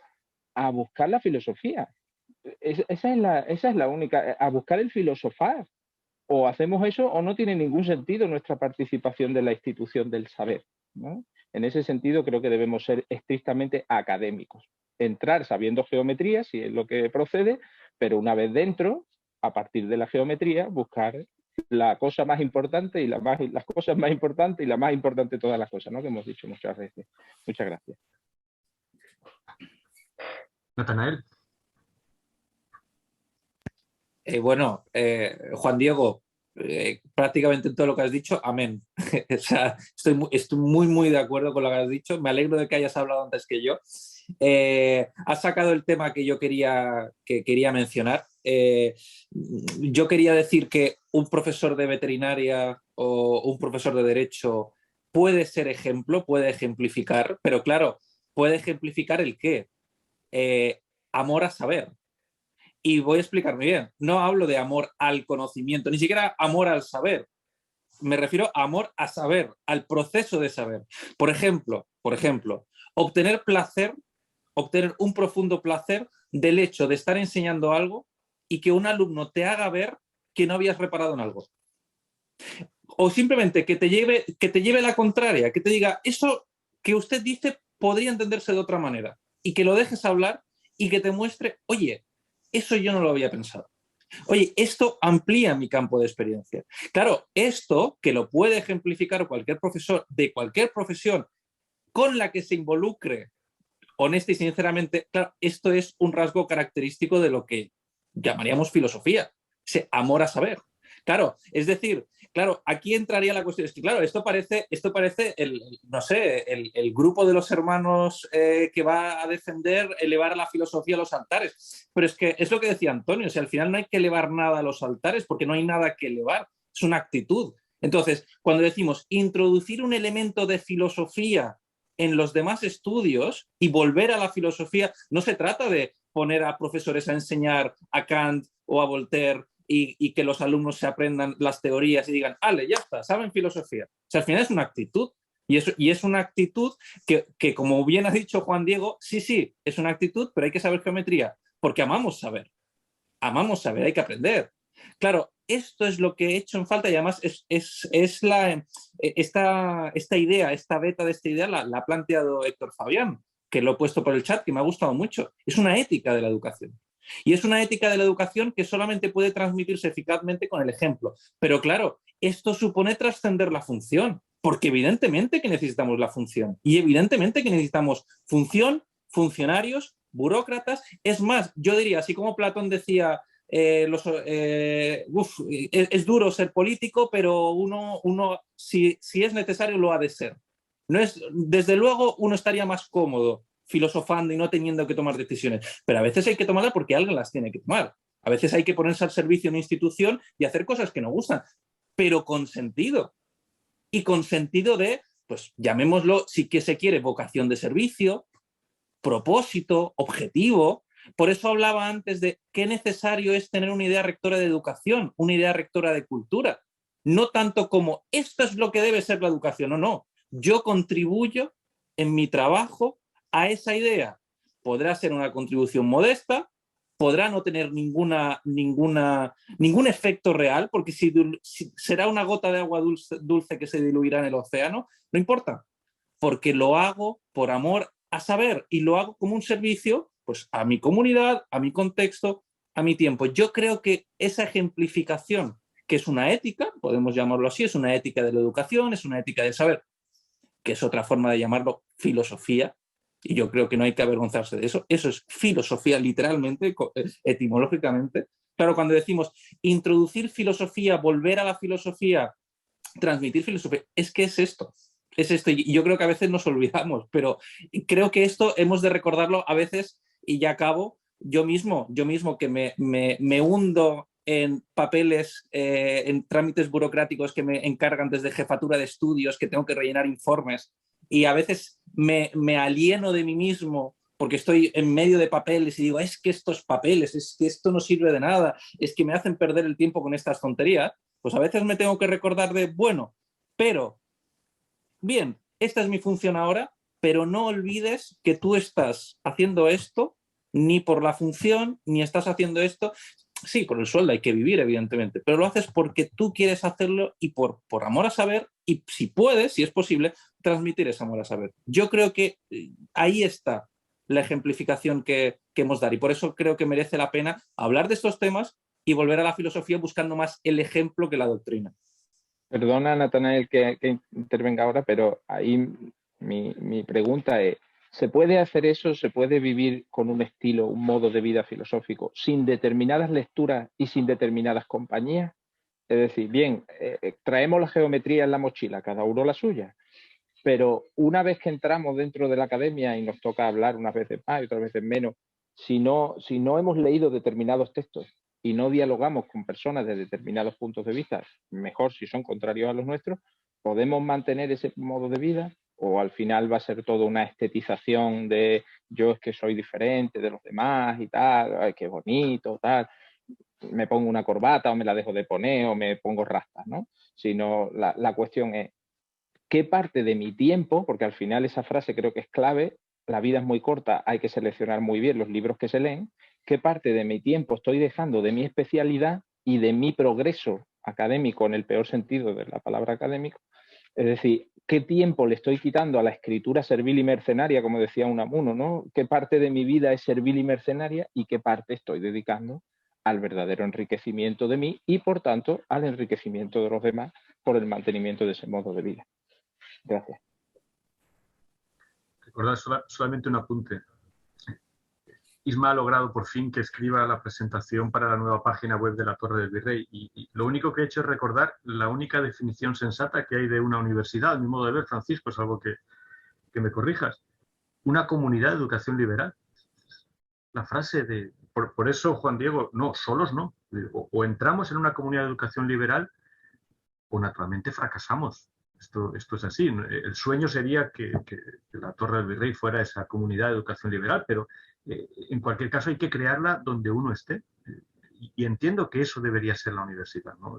G: a buscar la filosofía. Esa es la única, a buscar el filosofar. O hacemos eso o no tiene ningún sentido nuestra participación de la institución del saber, ¿no? En ese sentido creo que debemos ser estrictamente académicos. Entrar sabiendo geometría, si es lo que procede, pero una vez dentro, a partir de la geometría, buscar la cosa más importante y las cosas más importantes y la más importante de todas las cosas, ¿no? Que hemos dicho muchas veces. Muchas gracias.
A: Natanael.
C: Bueno, Juan Diego, prácticamente en todo lo que has dicho, amén. O sea, estoy muy de acuerdo con lo que has dicho. Me alegro de que hayas hablado antes que yo. Has sacado el tema que yo quería mencionar. Yo quería decir que un profesor de veterinaria o un profesor de derecho puede ser ejemplo, puede ejemplificar, pero claro, puede ejemplificar el qué. Amor a saber. Y voy a explicarme bien. No hablo de amor al conocimiento, ni siquiera amor al saber. Me refiero a amor a saber, al proceso de saber. Por ejemplo, obtener un profundo placer del hecho de estar enseñando algo y que un alumno te haga ver que no habías reparado en algo. O simplemente que te lleve la contraria, que te diga, eso que usted dice podría entenderse de otra manera. Y que lo dejes hablar y que te muestre, oye, eso yo no lo había pensado. Oye, esto amplía mi campo de experiencia. Claro, esto que lo puede ejemplificar cualquier profesor de cualquier profesión con la que se involucre, honesta y sinceramente, claro, esto es un rasgo característico de lo que llamaríamos filosofía, ese amor a saber. Claro, es decir, claro, aquí entraría la cuestión, es que claro, esto parece el grupo de los hermanos que va a defender elevar la filosofía a los altares, pero es que es lo que decía Antonio, o sea, al final no hay que elevar nada a los altares porque no hay nada que elevar, es una actitud. Entonces, cuando decimos introducir un elemento de filosofía en los demás estudios y volver a la filosofía, no se trata de poner a profesores a enseñar a Kant o a Voltaire y que los alumnos se aprendan las teorías y digan, ¡ale, ya está, saben filosofía! O sea, al final es una actitud. Y es una actitud que, como bien ha dicho Juan Diego, sí, es una actitud, pero hay que saber geometría, porque amamos saber, hay que aprender. Claro, esto es lo que he hecho en falta y además esta idea, esta beta de esta idea la ha planteado Héctor Fabián, que lo he puesto por el chat, que me ha gustado mucho. Es una ética de la educación. Y es una ética de la educación que solamente puede transmitirse eficazmente con el ejemplo. Pero claro, esto supone trascender la función, porque evidentemente que necesitamos la función y evidentemente que necesitamos función, funcionarios, burócratas. Es más, yo diría, así como Platón decía, es duro ser político, pero uno si es necesario lo ha de ser. Desde luego uno estaría más cómodo filosofando y no teniendo que tomar decisiones, pero a veces hay que tomarlas porque alguien las tiene que tomar. A veces hay que ponerse al servicio de una institución y hacer cosas que no gustan, pero con sentido. Y con sentido de, pues llamémoslo, si que se quiere, vocación de servicio, propósito, objetivo. Por eso hablaba antes de qué necesario es tener una idea rectora de educación, una idea rectora de cultura. No tanto como esto es lo que debe ser la educación, no. Yo contribuyo en mi trabajo a esa idea. Podrá ser una contribución modesta, podrá no tener ningún efecto real, porque si será una gota de agua dulce que se diluirá en el océano, no importa, porque lo hago por amor a saber y lo hago como un servicio pues, a mi comunidad, a mi contexto, a mi tiempo. Yo creo que esa ejemplificación, que es una ética, podemos llamarlo así, es una ética de la educación, es una ética del saber, que es otra forma de llamarlo filosofía, y yo creo que no hay que avergonzarse de eso. Eso es filosofía literalmente, etimológicamente. Claro, cuando decimos introducir filosofía, volver a la filosofía, transmitir filosofía, es que es esto. Es esto, y yo creo que a veces nos olvidamos, pero creo que esto hemos de recordarlo a veces, y ya acabo, yo mismo que me hundo en papeles, en trámites burocráticos que me encargan desde jefatura de estudios, que tengo que rellenar informes, y a veces me alieno de mí mismo porque estoy en medio de papeles y digo, es que estos papeles, es que esto no sirve de nada, es que me hacen perder el tiempo con estas tonterías, pues a veces me tengo que recordar de, bueno, pero, bien, esta es mi función ahora, pero no olvides que tú estás haciendo esto ni por la función, ni estás haciendo esto. Sí, por el sueldo hay que vivir, evidentemente, pero lo haces porque tú quieres hacerlo y por amor a saber, y si puedes, si es posible, transmitir ese amor a saber. Yo creo que ahí está la ejemplificación que hemos dado, y por eso creo que merece la pena hablar de estos temas y volver a la filosofía buscando más el ejemplo que la doctrina.
G: Perdona, Natanael, que intervenga ahora, pero ahí mi pregunta es, ¿se puede hacer eso, se puede vivir con un estilo, un modo de vida filosófico sin determinadas lecturas y sin determinadas compañías? Es decir, bien, traemos la geometría en la mochila, cada uno la suya, pero una vez que entramos dentro de la academia y nos toca hablar unas veces más y otras veces menos, si no hemos leído determinados textos y no dialogamos con personas de determinados puntos de vista, mejor si son contrarios a los nuestros, ¿podemos mantener ese modo de vida? ¿O al final va a ser toda una estetización de yo es que soy diferente de los demás y tal, ay, qué bonito, tal, me pongo una corbata o me la dejo de poner o me pongo rastas, ¿no? Sino la cuestión es, ¿qué parte de mi tiempo, porque al final esa frase creo que es clave, la vida es muy corta, hay que seleccionar muy bien los libros que se leen, qué parte de mi tiempo estoy dejando de mi especialidad y de mi progreso académico en el peor sentido de la palabra académico? Es decir, ¿qué tiempo le estoy quitando a la escritura servil y mercenaria, como decía Unamuno, ¿no? ¿Qué parte de mi vida es servil y mercenaria y qué parte estoy dedicando al verdadero enriquecimiento de mí y, por tanto, al enriquecimiento de los demás por el mantenimiento de ese modo de vida? Gracias.
A: Recordad solamente un apunte. Isma ha logrado por fin que escriba la presentación para la nueva página web de la Torre del Virrey y lo único que he hecho es recordar la única definición sensata que hay de una universidad, a mi modo de ver, Francisco, es algo que me corrijas. Una comunidad de educación liberal. La frase de... Por eso, Juan Diego, no, solos no. O entramos en una comunidad de educación liberal o naturalmente fracasamos. Esto es así. El sueño sería que la Torre del Virrey fuera esa comunidad de educación liberal, pero en cualquier caso hay que crearla donde uno esté. Y entiendo que eso debería ser la universidad, ¿no?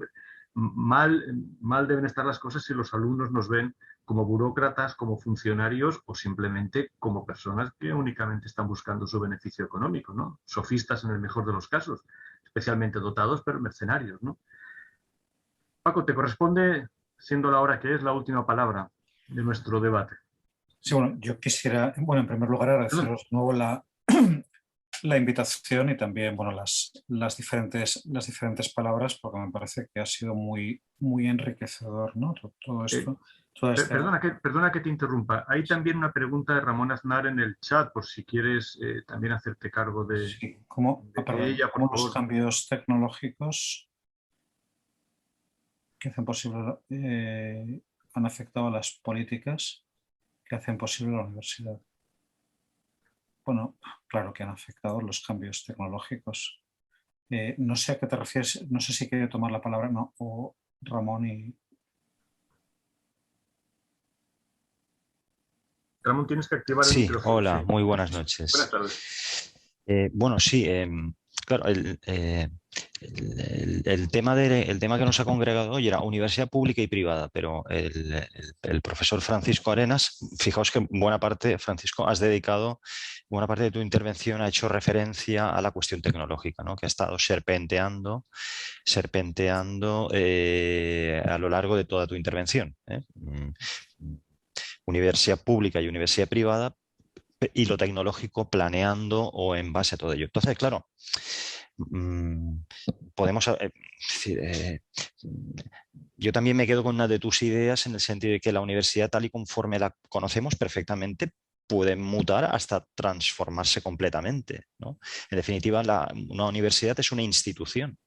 A: Mal deben estar las cosas si los alumnos nos ven como burócratas, como funcionarios o simplemente como personas que únicamente están buscando su beneficio económico, ¿no? Sofistas en el mejor de los casos, especialmente dotados, pero mercenarios, ¿no? Paco, te corresponde, siendo la hora que es, la última palabra de nuestro debate.
B: Sí, bueno, yo quisiera, bueno, en primer lugar agradeceros de nuevo la invitación y también, bueno, las diferentes palabras, porque me parece que ha sido muy enriquecedor, ¿no? Todo esto.
A: Perdona que te interrumpa. Hay también una pregunta de Ramón Aznar en el chat, por si quieres también hacerte cargo de,
B: sí, ¿cómo los cambios tecnológicos que hacen posible, han afectado a las políticas que hacen posible la universidad? Bueno, claro que han afectado los cambios tecnológicos. No sé a qué te refieres, no sé si quiere tomar la palabra, no, o Ramón y...
A: Ramón, tienes que activar el micrófono.
H: Hola, muy buenas noches.
A: Buenas tardes.
H: Bueno, sí, claro, el tema que nos ha congregado hoy era universidad pública y privada, pero el profesor Francisco Arenas, fijaos que buena parte, Francisco, has dedicado buena parte de tu intervención, ha hecho referencia a la cuestión tecnológica, ¿no? Que ha estado serpenteando a lo largo de toda tu intervención, ¿eh? Universidad pública y universidad privada y lo tecnológico planeando o en base a todo ello. Entonces, claro, podemos... yo también me quedo con una de tus ideas en el sentido de que la universidad tal y conforme la conocemos perfectamente pueden mutar hasta transformarse completamente, ¿no? En definitiva, una universidad es una institución.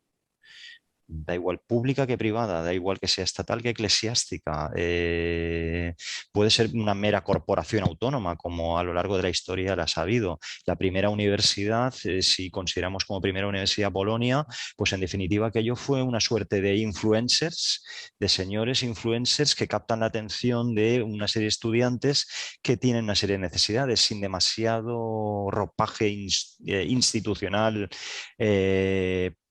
H: Da igual pública que privada, da igual que sea estatal que eclesiástica. Puede ser una mera corporación autónoma, como a lo largo de la historia la ha habido. La primera universidad, si consideramos como primera universidad Bolonia, pues en definitiva aquello fue una suerte de influencers, de señores influencers que captan la atención de una serie de estudiantes que tienen una serie de necesidades sin demasiado ropaje institucional,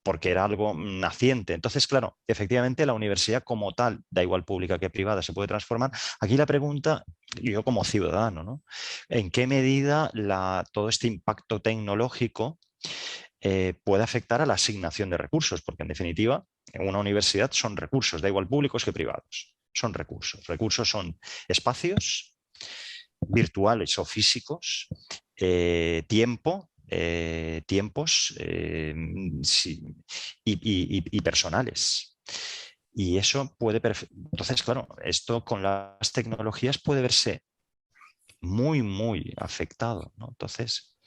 H: porque era algo naciente. Entonces, claro, efectivamente la universidad como tal, da igual pública que privada, se puede transformar. Aquí la pregunta, yo como ciudadano, ¿no? ¿En qué medida todo este impacto tecnológico puede afectar a la asignación de recursos? Porque en definitiva, en una universidad son recursos, da igual públicos que privados. Son recursos. Recursos son espacios virtuales o físicos, tiempo, tiempos y personales. Y eso puede... Entonces, claro, esto con las tecnologías puede verse muy, muy afectado, ¿no? Entonces,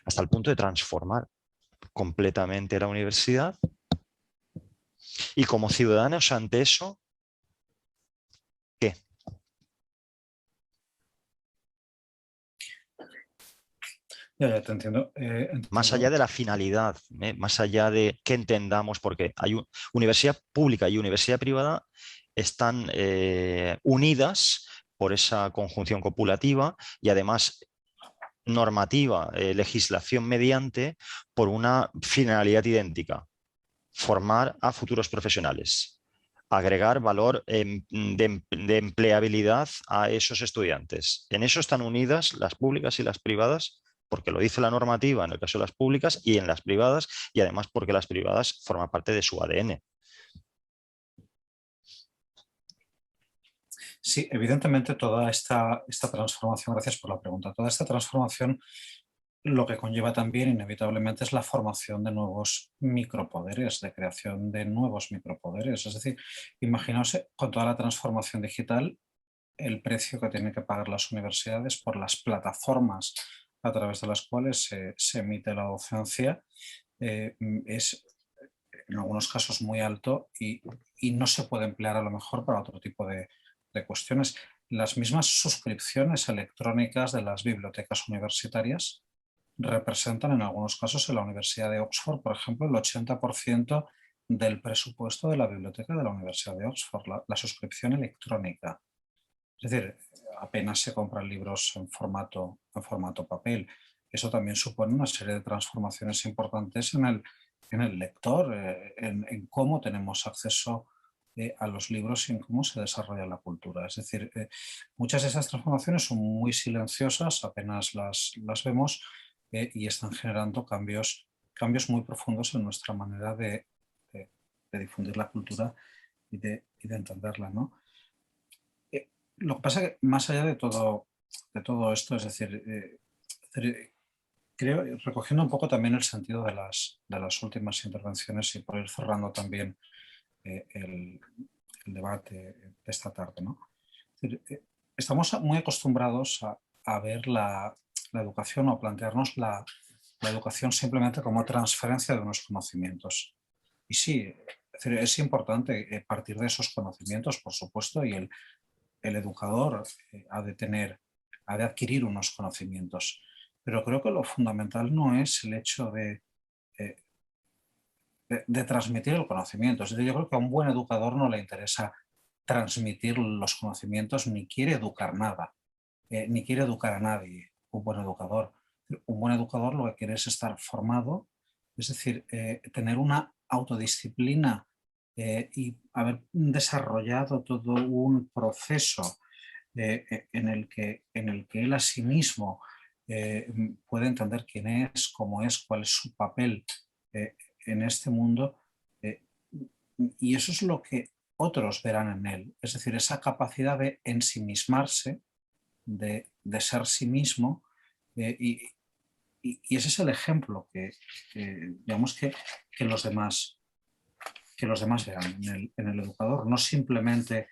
H: hasta el punto de transformar completamente la universidad. Y como ciudadanos ante eso, ¿qué?
B: Ya te entiendo.
H: Más allá de la finalidad, más allá de que entendamos, porque hay universidad pública y universidad privada están unidas por esa conjunción copulativa y además normativa, legislación mediante, por una finalidad idéntica: formar a futuros profesionales, agregar valor de empleabilidad a esos estudiantes. En eso están unidas las públicas y las privadas, porque lo dice la normativa en el caso de las públicas y en las privadas, y además porque las privadas forman parte de su ADN.
B: Sí, evidentemente toda esta transformación, gracias por la pregunta, toda esta transformación lo que conlleva también inevitablemente es la formación de nuevos micropoderes, de creación de nuevos micropoderes. Es decir, imaginaos con toda la transformación digital el precio que tienen que pagar las universidades por las plataformas a través de las cuales se emite la docencia es en algunos casos muy alto y no se puede emplear a lo mejor para otro tipo de cuestiones. Las mismas suscripciones electrónicas de las bibliotecas universitarias representan en algunos casos en la Universidad de Oxford, por ejemplo, el 80% del presupuesto de la biblioteca de la Universidad de Oxford, la suscripción electrónica. Es decir, apenas se compran libros en formato papel. Eso también supone una serie de transformaciones importantes en el lector, en cómo tenemos acceso a los libros y en cómo se desarrolla la cultura. Es decir, muchas de esas transformaciones son muy silenciosas, apenas las vemos y están generando cambios muy profundos en nuestra manera de difundir la cultura y de entenderla, ¿no? Lo que pasa es que más allá de todo esto, es decir, creo, recogiendo un poco también el sentido de las últimas intervenciones y por ir cerrando también el debate de esta tarde, ¿no? Es decir, estamos muy acostumbrados a ver la educación o a plantearnos la educación simplemente como transferencia de unos conocimientos. Y sí, es importante partir de esos conocimientos, por supuesto, y el educador ha de adquirir unos conocimientos. Pero creo que lo fundamental no es el hecho de transmitir el conocimiento. Es decir, yo creo que a un buen educador no le interesa transmitir los conocimientos ni quiere educar nada, ni quiere educar a nadie. Un buen educador lo que quiere es estar formado, es decir, tener una autodisciplina y haber desarrollado todo un proceso en el que él a sí mismo puede entender quién es, cómo es, cuál es su papel en este mundo, y eso es lo que otros verán en él, es decir, esa capacidad de ensimismarse, de ser sí mismo, y ese es el ejemplo que digamos que los demás vean en el educador, no simplemente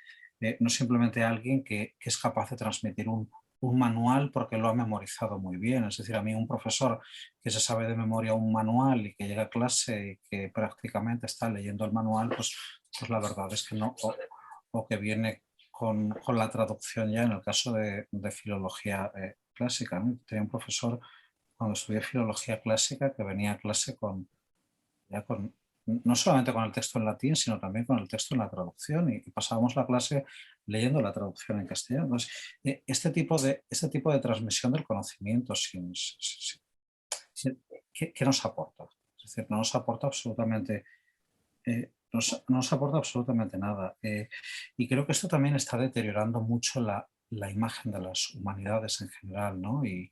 B: alguien que es capaz de transmitir un un manual porque lo ha memorizado muy bien. Es decir, a mí un profesor que se sabe de memoria un manual y que llega a clase y que prácticamente está leyendo el manual, pues la verdad es que no, o que viene con la traducción ya en el caso de filología clásica, ¿no? Tenía un profesor cuando estudié filología clásica que venía a clase ya con no solamente con el texto en latín, sino también con el texto en la traducción y pasábamos la clase leyendo la traducción en castellano. Entonces, este tipo de transmisión del conocimiento ¿qué nos aporta? Es decir, no nos aporta absolutamente, no nos aporta absolutamente nada. Y creo que esto también está deteriorando mucho la imagen de las humanidades en general, ¿no? Y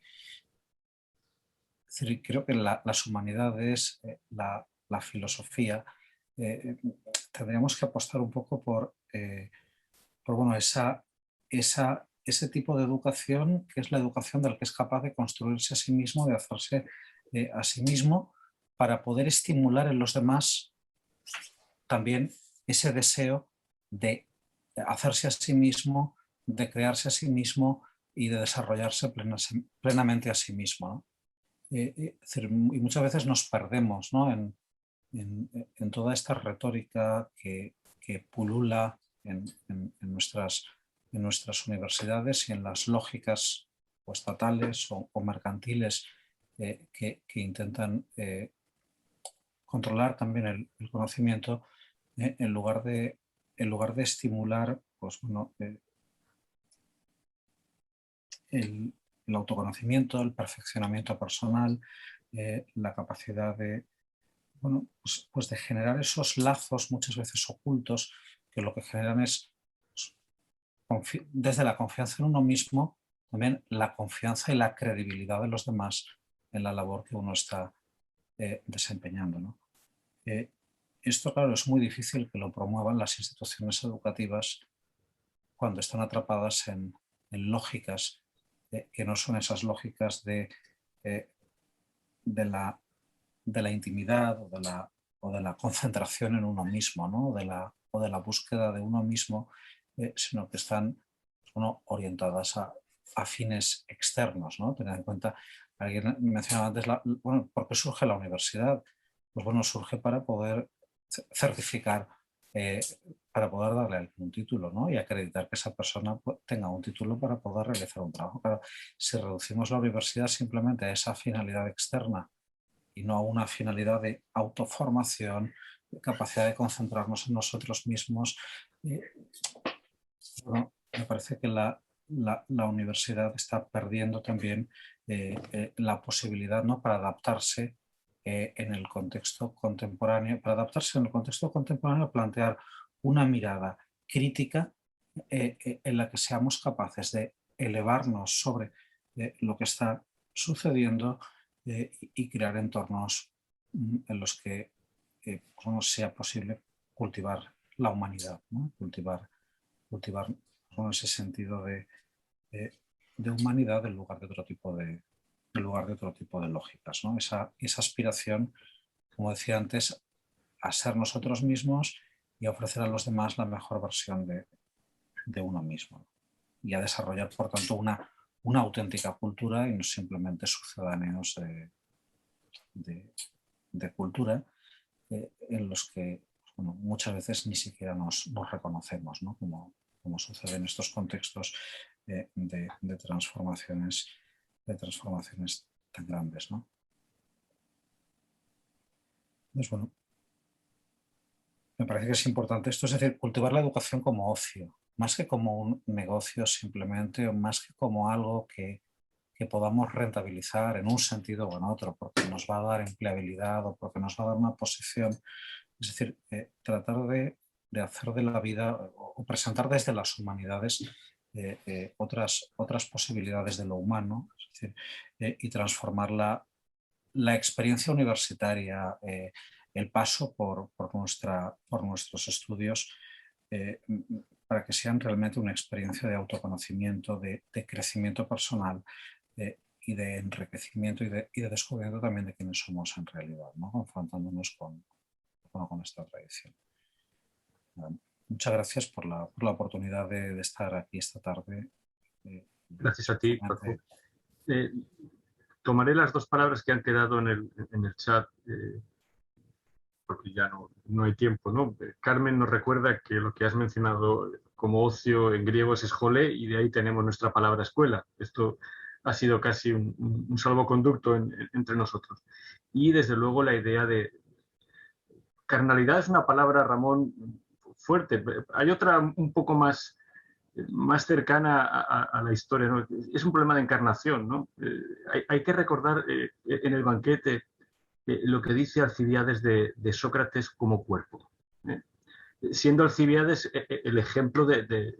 B: es decir, creo que las humanidades, la filosofía, tendríamos que apostar un poco por bueno, ese tipo de educación que es la educación del que es capaz de construirse a sí mismo, de hacerse a sí mismo, para poder estimular en los demás también ese deseo de hacerse a sí mismo, de crearse a sí mismo y de desarrollarse plenamente a sí mismo, ¿no? Es decir, y muchas veces nos perdemos, ¿no? en toda esta retórica que pulula en nuestras universidades y en las lógicas o estatales o mercantiles que intentan controlar también el conocimiento en lugar de estimular pues, bueno, el autoconocimiento, el perfeccionamiento personal, la capacidad de, bueno, pues de generar esos lazos muchas veces ocultos que lo que generan es, desde la confianza en uno mismo, también la confianza y la credibilidad de los demás en la labor que uno está desempeñando, ¿no? Esto, claro, es muy difícil que lo promuevan las instituciones educativas cuando están atrapadas en lógicas que no son esas lógicas de la intimidad o de la concentración en uno mismo, ¿no? o de la búsqueda de uno mismo, sino que están orientadas a fines externos, ¿no? Tener en cuenta, alguien mencionaba antes, bueno, ¿por qué surge la universidad? Pues bueno, surge para poder certificar, para poder darle un título, ¿no? Y acreditar que esa persona tenga un título para poder realizar un trabajo. Claro, si reducimos la universidad simplemente a esa finalidad externa y no a una finalidad de autoformación, de capacidad de concentrarnos en nosotros mismos, bueno, me parece que la universidad está perdiendo también la posibilidad, ¿no? para adaptarse en el contexto contemporáneo, a plantear una mirada crítica en la que seamos capaces de elevarnos sobre lo que está sucediendo y crear entornos en los que sea posible cultivar la humanidad, ¿no? cultivar con ese sentido de humanidad en lugar de otro tipo de lógicas, ¿no? Esa aspiración, como decía antes, a ser nosotros mismos y a ofrecer a los demás la mejor versión de uno mismo y a desarrollar, por tanto, una auténtica cultura y no simplemente sucedáneos de cultura en los que bueno, muchas veces ni siquiera nos reconocemos, ¿no? como sucede en estos contextos de transformaciones tan grandes, ¿no? Entonces, bueno, me parece que es importante esto, es decir, cultivar la educación como ocio, más que como un negocio simplemente, o más que como algo que podamos rentabilizar en un sentido o en otro, porque nos va a dar empleabilidad o porque nos va a dar una posición. Es decir, tratar de hacer de la vida o presentar desde las humanidades otras posibilidades de lo humano, es decir, y transformar la experiencia universitaria, el paso por nuestros estudios, para que sean realmente una experiencia de autoconocimiento, de crecimiento personal y de enriquecimiento y de descubrimiento también de quiénes somos en realidad, ¿no? Confrontándonos con esta tradición. Muchas gracias por la oportunidad de estar aquí esta tarde.
A: Gracias a ti, Paco. Tomaré las dos palabras que han quedado en el chat, porque ya no hay tiempo, ¿no? Carmen nos recuerda que lo que has mencionado como ocio en griego es schole, y de ahí tenemos nuestra palabra escuela. Esto ha sido casi un salvoconducto entre nosotros. Y desde luego la idea de... Carnalidad es una palabra, Ramón, fuerte. Hay otra un poco más cercana a la historia, ¿no? Es un problema de encarnación, ¿no? Hay que recordar en el banquete lo que dice Alcibiades de Sócrates como cuerpo. Siendo Alcibiades el ejemplo de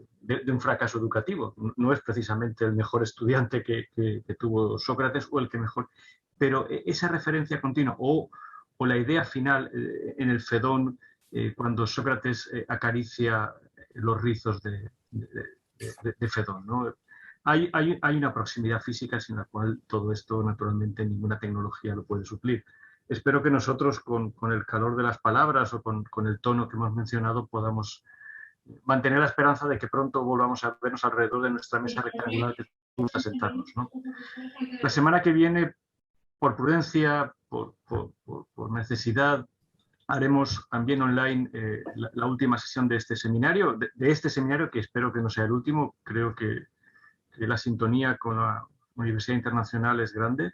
A: un fracaso educativo. No es precisamente el mejor estudiante que tuvo Sócrates o el que mejor, pero esa referencia continua o la idea final en el Fedón, cuando Sócrates acaricia los rizos de Fedón, ¿no? Hay una proximidad física sin la cual todo esto, naturalmente, ninguna tecnología lo puede suplir. Espero que nosotros, con el calor de las palabras o con el tono que hemos mencionado, podamos mantener la esperanza de que pronto volvamos a vernos alrededor de nuestra mesa rectangular que nos gusta sentarnos, ¿no? La semana que viene, por prudencia, por necesidad, haremos también online la última sesión de este seminario, que espero que no sea el último. Creo que la sintonía con la Universidad Internacional es grande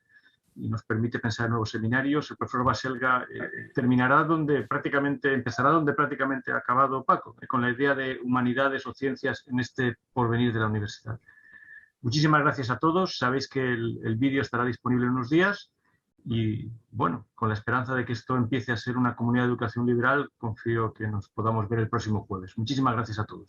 A: y nos permite pensar en nuevos seminarios. El profesor Baselga empezará donde prácticamente ha acabado Paco, con la idea de humanidades o ciencias en este porvenir de la universidad. Muchísimas gracias a todos. Sabéis que el vídeo estará disponible en unos días y, bueno, con la esperanza de que esto empiece a ser una comunidad de educación liberal, confío que nos podamos ver el próximo jueves. Muchísimas gracias a todos.